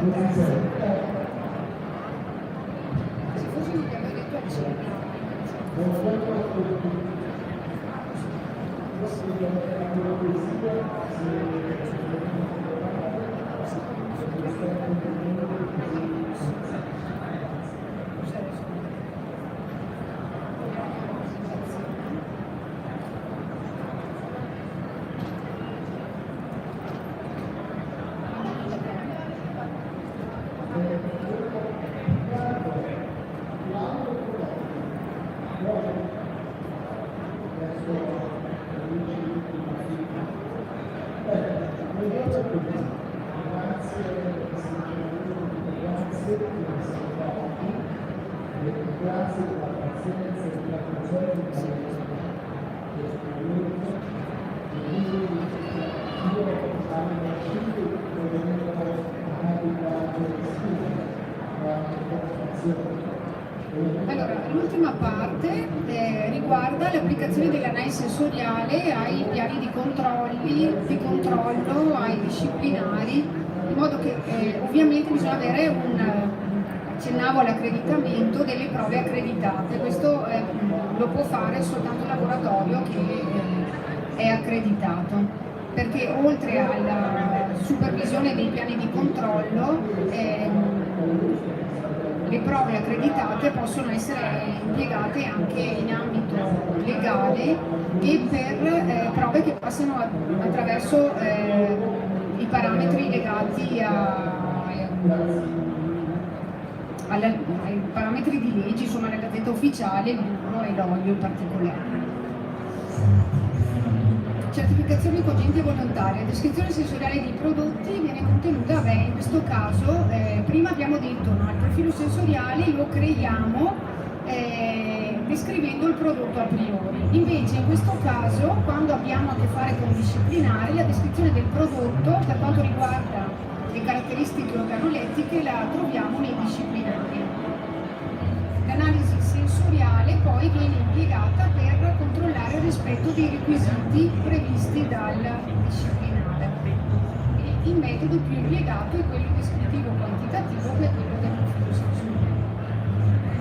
Se fosse non ti avevo detto accedi. Allora, l'ultima parte riguarda l'applicazione dell'analisi sensoriale ai piani di controllo, ai disciplinari, in modo che ovviamente bisogna avere accennavo all'accreditamento delle prove accreditate. Questo lo può fare soltanto un laboratorio che è accreditato, perché oltre alla supervisione dei piani di controllo le prove accreditate possono essere impiegate anche in ambito legale e per prove che passano attraverso i parametri legati ai parametri di legge, insomma la Gazzetta Ufficiale, il burro e l'olio in particolare. Certificazioni cogenti e volontarie. La descrizione sensoriale dei prodotti viene contenuta, in questo caso, prima abbiamo detto, no, il profilo sensoriale lo creiamo descrivendo il prodotto a priori. Invece in questo caso, quando abbiamo a che fare con disciplinari, la descrizione del prodotto per quanto riguarda le caratteristiche organolettiche la troviamo nei disciplinari. L'analisi sensoriale poi viene impiegata per controllare il rispetto dei requisiti previsti dal disciplinare. E il metodo più impiegato è quello descrittivo quantitativo, che è quello del profilo sensoriale.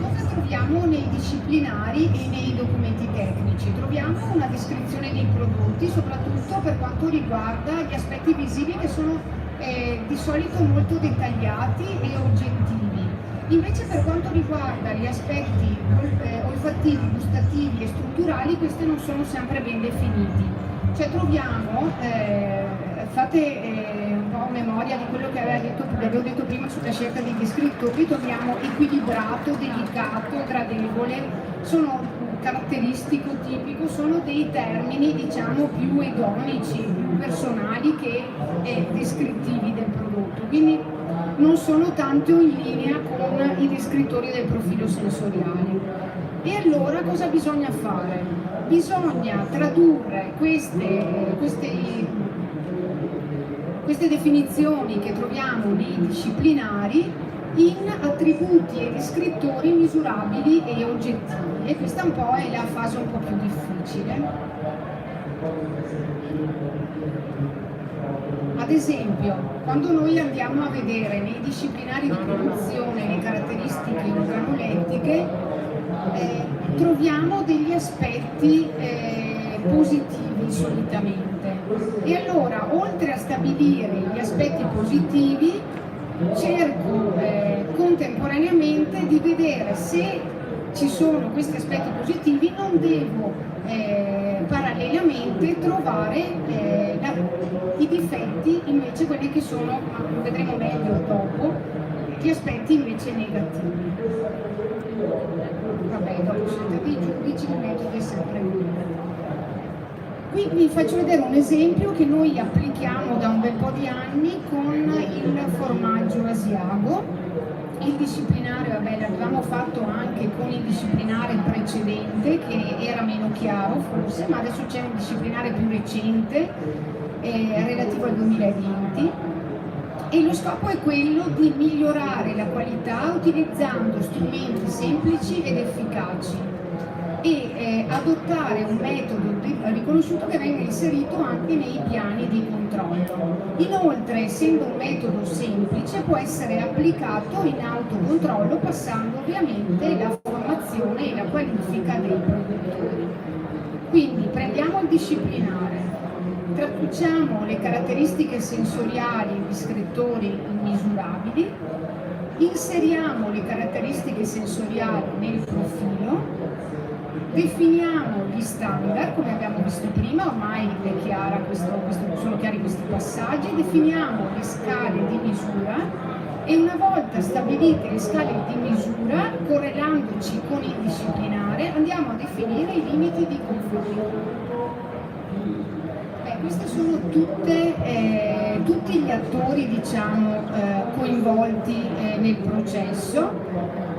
Cosa troviamo nei disciplinari e nei documenti tecnici? Troviamo una descrizione dei prodotti, soprattutto per quanto riguarda gli aspetti visivi, che sono di solito molto dettagliati e oggettivi. Invece per quanto riguarda gli aspetti olfattivi, gustativi e strutturali, questi non sono sempre ben definiti. Cioè troviamo, fate un po' memoria di quello che avevo detto prima sulla scelta dei descrittori, troviamo equilibrato, delicato, gradevole, sono caratteristico, tipico, sono dei termini diciamo più edonici, più personali che descrittivi del prodotto. Quindi non sono tanto in linea con i descrittori del profilo sensoriale. E allora cosa bisogna fare? Bisogna tradurre queste definizioni che troviamo nei disciplinari in attributi e descrittori misurabili e oggettivi, e questa un po' è la fase un po' più difficile. Ad esempio, quando noi andiamo a vedere nei disciplinari di produzione le caratteristiche organolettiche, troviamo degli aspetti positivi solitamente. E allora, oltre a stabilire gli aspetti positivi, cerco contemporaneamente di vedere se ci sono questi aspetti positivi, non devo parallelamente trovare i difetti, invece quelli che sono, ma lo vedremo meglio dopo, gli aspetti invece negativi. Vabbè, dopo siete dei giudici, il metodo è sempre uno. Qui vi faccio vedere un esempio che noi applichiamo da un bel po' di anni con il formaggio asiago. Il disciplinare, vabbè, l'avevamo fatto anche con il disciplinare precedente, che era meno chiaro forse, ma adesso c'è un disciplinare più recente, relativo al 2020, e lo scopo è quello di migliorare la qualità utilizzando strumenti semplici ed efficaci. e adottare un metodo riconosciuto che venga inserito anche nei piani di controllo. Inoltre, essendo un metodo semplice, può essere applicato in autocontrollo passando ovviamente la formazione e la qualifica dei produttori. Quindi prendiamo il disciplinare, traduciamo le caratteristiche sensoriali e descrittori misurabili, inseriamo le caratteristiche sensoriali nel profilo, definiamo gli standard, come abbiamo visto prima, ormai è chiara sono chiari questi passaggi, definiamo le scale di misura e una volta stabilite le scale di misura, correlandoci con il disciplinare, andiamo a definire i limiti di conflitto. Questi sono tutti gli attori, diciamo, coinvolti nel processo,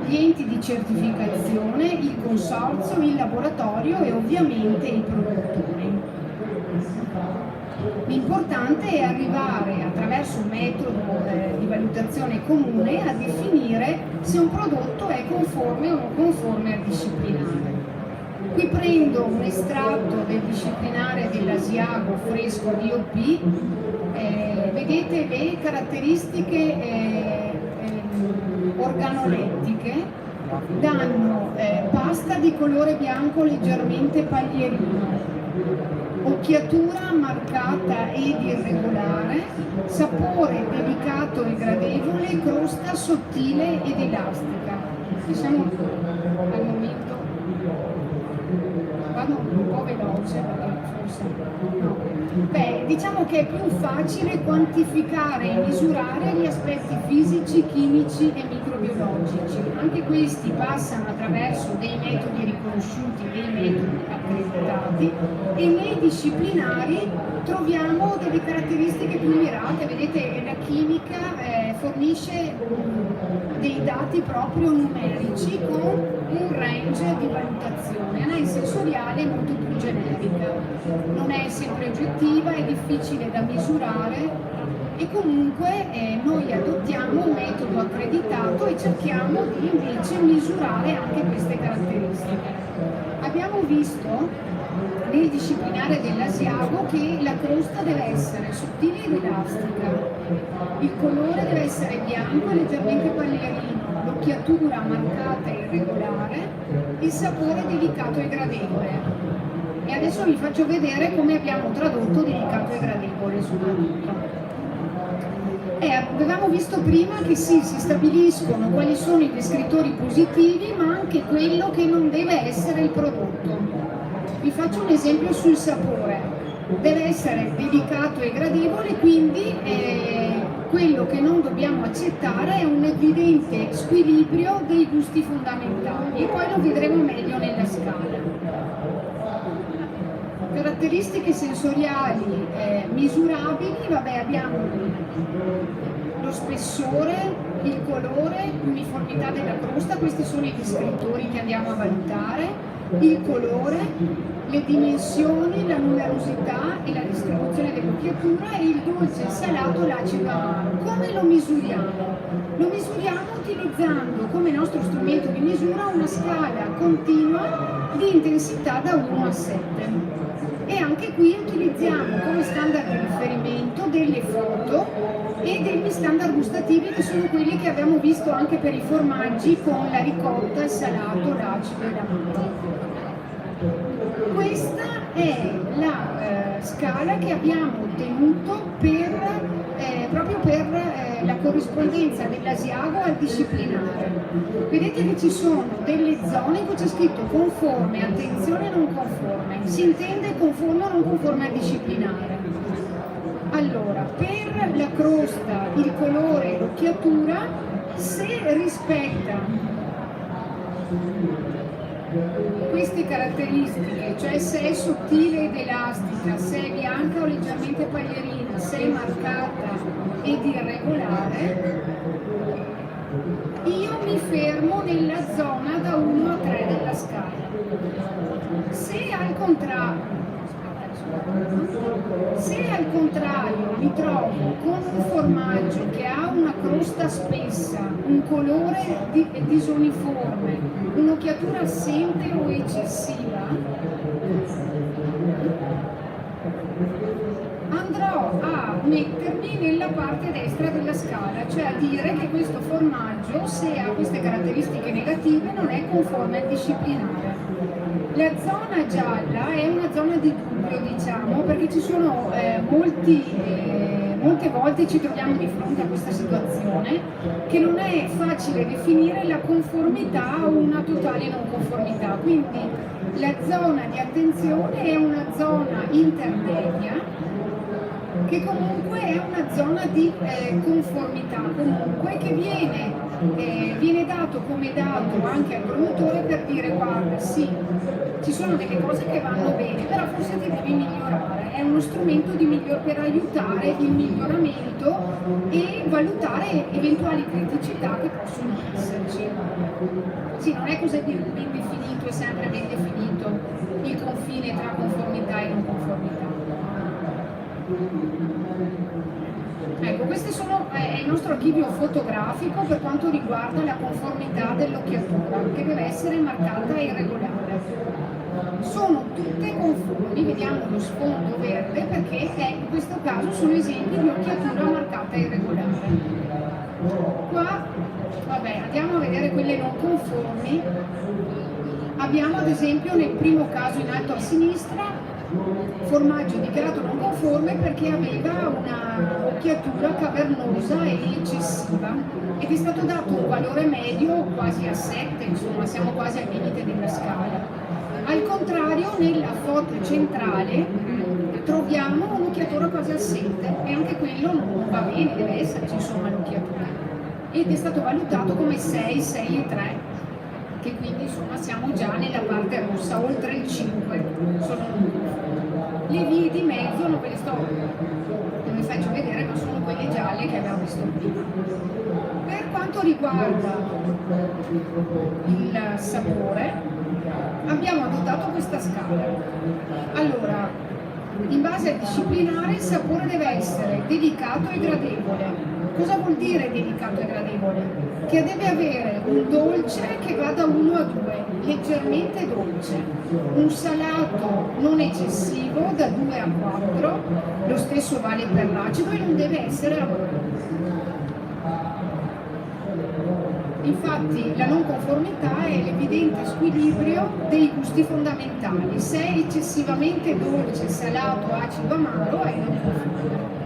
gli enti di certificazione, il consorzio, il laboratorio e ovviamente i produttori. L'importante è arrivare attraverso un metodo di valutazione comune a definire se un prodotto è conforme o non conforme al disciplinare. Qui prendo un estratto del disciplinare dell'Asiago fresco DOP, vedete le caratteristiche organolettiche, danno pasta di colore bianco leggermente paglierino, occhiatura marcata ed irregolare, sapore delicato e gradevole, crosta sottile ed elastica. Siamo al momento. Vado un po' veloce perché forse no. Diciamo che è più facile quantificare e misurare gli aspetti fisici, chimici e microbiologici. Anche questi passano attraverso dei metodi riconosciuti, dei metodi accreditati, e nei disciplinari troviamo delle caratteristiche più mirate. Vedete, la chimica fornisce dei dati proprio numerici con un range di valutazione. L'analisi sensoriale è molto più generica, non è sempre oggettiva, è difficile da misurare e comunque noi adottiamo un metodo accreditato e cerchiamo di invece misurare anche queste caratteristiche. Abbiamo visto nel disciplinare dell'Asiago che la crosta deve essere sottile ed elastica, il colore deve essere bianco e leggermente paglierino, l'occhiatura marcata e irregolare, il sapore delicato e gradevole. E adesso vi faccio vedere come abbiamo tradotto delicato e gradevole soprattutto. Avevamo visto prima che sì, si stabiliscono quali sono i descrittori positivi, ma anche quello che non deve essere il prodotto. Vi faccio un esempio sul sapore. Deve essere delicato e gradevole, quindi quello che non dobbiamo accettare è un evidente squilibrio dei gusti fondamentali e poi lo vedremo meglio nella scala. Caratteristiche sensoriali misurabili, abbiamo lo spessore, il colore, l'uniformità della crosta, questi sono i descrittori che andiamo a valutare, il colore, le dimensioni, la numerosità e la distribuzione dell'occhiatura e il dolce, il salato, l'acido amaro. Come lo misuriamo? Lo misuriamo utilizzando come nostro strumento di misura una scala continua di intensità da 1 a 7. E anche qui utilizziamo come standard di riferimento delle foto e degli standard gustativi che sono quelli che abbiamo visto anche per i formaggi con la ricotta, il salato, l'acido e l'amaro. Questa è la scala che abbiamo ottenuto proprio per la corrispondenza dell'Asiago al disciplinare. Vedete che ci sono delle zone in cui c'è scritto conforme, attenzione non conforme, si intende conforme o non conforme al disciplinare. Allora, per la crosta, il colore e l'occhiatura, se rispetta queste caratteristiche, cioè se è sottile ed elastica, se è bianca o leggermente paglierina, se è marcata ed irregolare, io mi fermo nella zona da 1 a 3 della scala. Se al contrario, Se al contrario mi trovo con un formaggio che ha una crosta spessa, un colore disuniforme, un'occhiatura assente o eccessiva, andrò a mettermi nella parte destra della scala, cioè a dire che questo formaggio, se ha queste caratteristiche negative, non è conforme al disciplinare. La zona gialla è una zona di dubbio, diciamo, perché ci sono molte volte ci troviamo di fronte a questa situazione che non è facile definire la conformità o una totale non conformità. Quindi la zona di attenzione è una zona intermedia che comunque è una zona di conformità, comunque che viene dato come dato anche al promotore per dire guarda sì, ci sono delle cose che vanno bene, però forse ti devi migliorare, è uno strumento per aiutare il miglioramento e valutare eventuali criticità che possono esserci. Sì, non è così ben definito, è sempre ben definito il confine tra conformità e non conformità. Ecco, questo è il nostro archivio fotografico per quanto riguarda la conformità dell'occhiatura, che deve essere marcata e regolare. Sono tutte conformi, vediamo lo sfondo verde perché in questo caso sono esempi di occhiatura marcata e regolare. Qua, vabbè, andiamo a vedere quelle non conformi. Abbiamo ad esempio nel primo caso in alto a sinistra formaggio dichiarato non conforme perché aveva una occhiatura cavernosa e eccessiva ed è stato dato un valore medio quasi a 7, insomma siamo quasi al limite della scala. Al contrario nella foto centrale troviamo un'occhiatura quasi assente e anche quello non va bene, deve esserci insomma l'occhiatura ed è stato valutato come 6, 6 e 3, che quindi insomma siamo già nella parte rossa, oltre il 5 sono le vie di mezzo non vi faccio vedere, ma sono quelle gialle che abbiamo visto prima. Per quanto riguarda il sapore, abbiamo adottato questa scala. Allora, in base al disciplinare il sapore deve essere delicato e gradevole. Cosa vuol dire delicato e gradevole? Che deve avere un dolce che va da 1 a 2, leggermente dolce, un salato non eccessivo da 2 a 4, lo stesso vale per l'acido e non deve essere amaro. Infatti la non conformità è l'evidente squilibrio dei gusti fondamentali. Se è eccessivamente dolce, salato, acido, amaro è non conforme.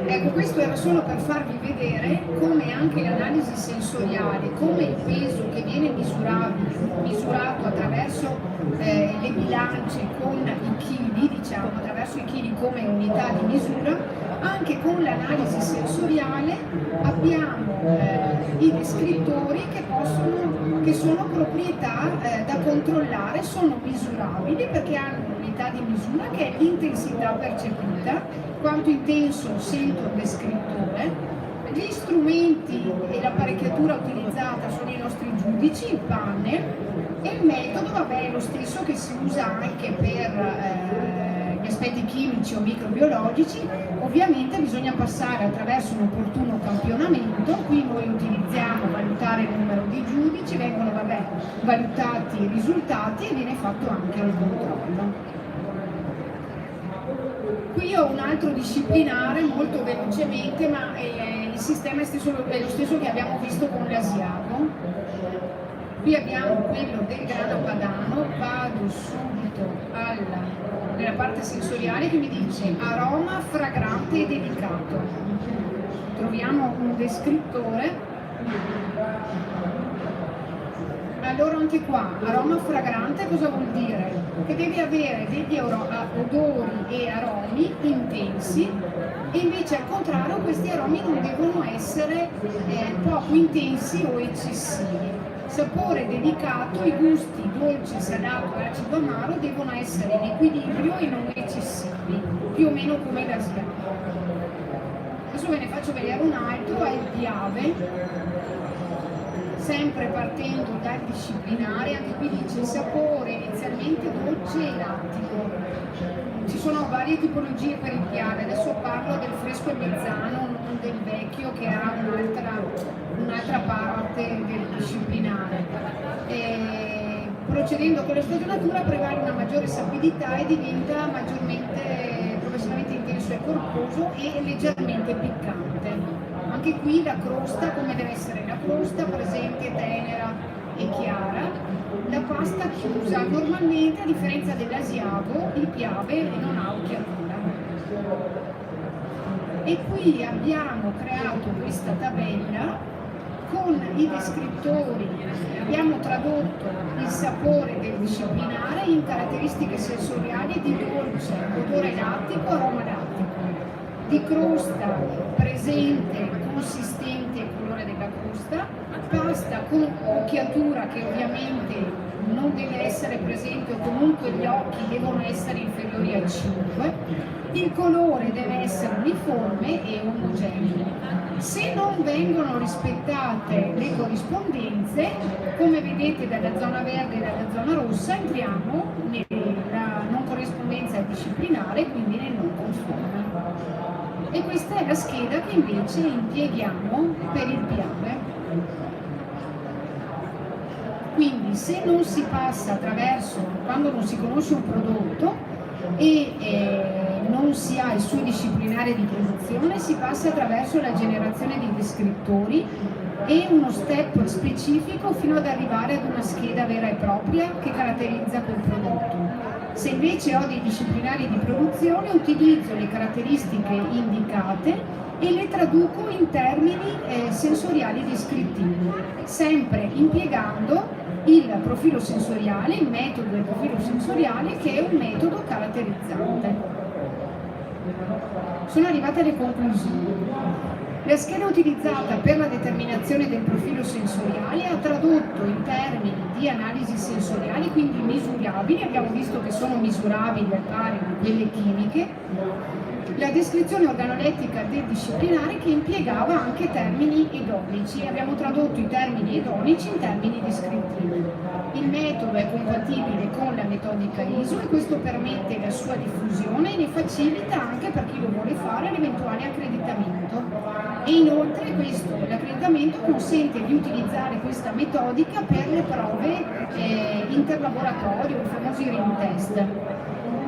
Ecco, questo era solo per farvi vedere come anche l'analisi sensoriale, come il peso che viene misurato attraverso le bilance con i chili, diciamo, attraverso i chili come unità di misura, anche con l'analisi sensoriale abbiamo i descrittori che sono proprietà da controllare, sono misurabili perché hanno un'unità di misura che è l'intensità percepita, quanto intenso sento il descrittore. Gli strumenti e l'apparecchiatura utilizzata sono i nostri giudici, il panel, e il metodo vabbè, è lo stesso che si usa anche per gli aspetti chimici o microbiologici. Ovviamente bisogna passare attraverso un opportuno campionamento. Qui noi utilizziamo valutare il numero di giudici, vengono valutati i risultati e viene fatto anche il controllo. Qui ho un altro disciplinare molto velocemente, ma il sistema è lo stesso che abbiamo visto con l'Asiago. Qui abbiamo quello del grano padano, vado subito nella parte sensoriale che mi dice aroma fragrante e delicato. Troviamo un descrittore. Allora anche qua, aroma fragrante cosa vuol dire? Che deve avere degli odori e aromi intensi e invece al contrario questi aromi non devono essere poco intensi o eccessivi. Sapore delicato, i gusti dolce, salato e acido amaro devono essere in equilibrio e non eccessivi, più o meno come l'asiatico. Adesso ve ne faccio vedere un altro, è il Piave. Sempre partendo dal disciplinare, anche qui dice il sapore inizialmente esclusivamente dolce e lattico. Ci sono varie tipologie per il Piave, adesso parlo del fresco e mezzano, non del vecchio che ha un'altra parte del disciplinare. Procedendo con la stagionatura prevale una maggiore sapidità e diventa maggiormente progressivamente intenso e corposo e leggermente piccante. Anche qui la crosta, come deve essere la crosta, presente, tenera e chiara. La pasta chiusa, normalmente a differenza dell'asiago, il Piave non ha occhiatura. E qui abbiamo creato questa tabella con i descrittori, abbiamo tradotto il sapore del disciplinare in caratteristiche sensoriali di dolce, odore lattico, aroma lattico, di crosta presente, consistente il colore della crosta, pasta con occhiatura che ovviamente non deve essere presente o comunque gli occhi devono essere inferiori a 5, il colore deve essere uniforme e omogeneo. Se non vengono rispettate le corrispondenze, come vedete dalla zona verde e dalla zona rossa, entriamo nella non corrispondenza disciplinare, quindi nel non conforme. E questa è la scheda che invece impieghiamo per il Piave. Quindi se non si passa attraverso, quando non si conosce un prodotto e non si ha il suo disciplinare di produzione, si passa attraverso la generazione di descrittori e uno step specifico fino ad arrivare ad una scheda vera e propria che caratterizza quel prodotto. Se invece ho dei disciplinari di produzione, utilizzo le caratteristiche indicate e le traduco in termini sensoriali descrittivi, sempre impiegando il profilo sensoriale, il metodo del profilo sensoriale, che è un metodo caratterizzante. Sono arrivate alle conclusioni. La scheda utilizzata per la determinazione del profilo sensoriale ha tradotto in termini di analisi sensoriali, quindi misurabili, abbiamo visto che sono misurabili al pari di quelle chimiche, la descrizione organolettica del disciplinare che impiegava anche termini edonici. Abbiamo tradotto i termini edonici in termini descrittivi. Il metodo è compatibile con la metodica ISO e questo permette la sua diffusione e ne facilita anche per chi lo vuole fare l'eventuale accreditamento. E inoltre l'accreditamento consente di utilizzare questa metodica per le prove interlaboratorio, i famosi ring test.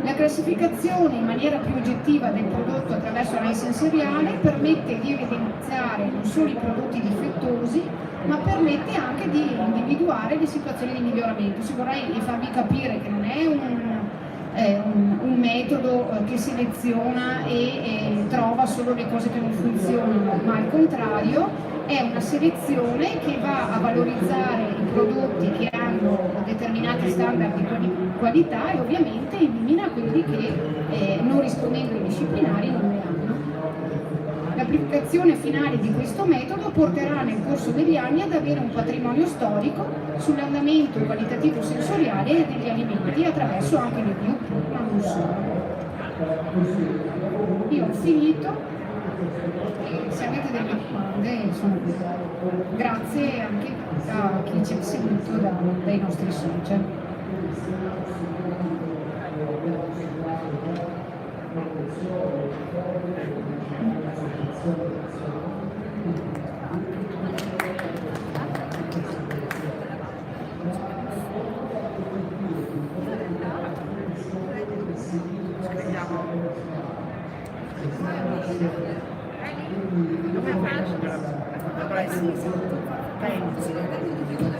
La classificazione in maniera più oggettiva del prodotto attraverso l'analisi sensoriale permette di evidenziare non solo i prodotti difettosi, ma permette anche di individuare le situazioni di miglioramento. Se vorrei farvi capire che non è un metodo che seleziona e trova solo le cose che non funzionano, ma al contrario è una selezione che va a valorizzare i prodotti che hanno determinati standard di qualità e ovviamente elimina quelli che non rispondendo ai disciplinari non ne hanno. L'applicazione finale di questo metodo porterà nel corso degli anni ad avere un patrimonio storico sull'andamento qualitativo sensoriale degli alimenti attraverso anche le DOP, ma non solo. Io ho finito. Se avete delle domande sono qui. Grazie anche a chi ci ha seguito dai nostri social.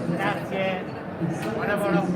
Grazie, buon lavoro. Grazie.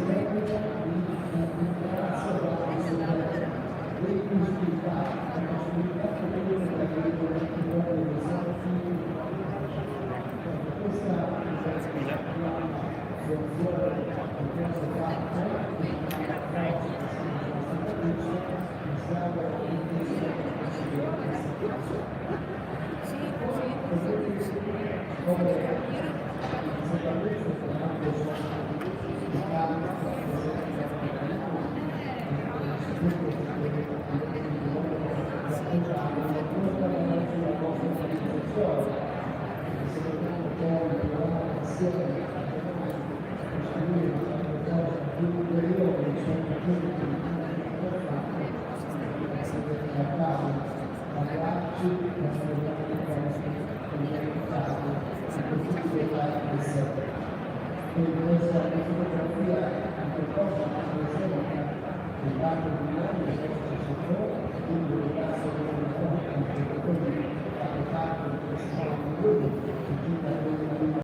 Grazie.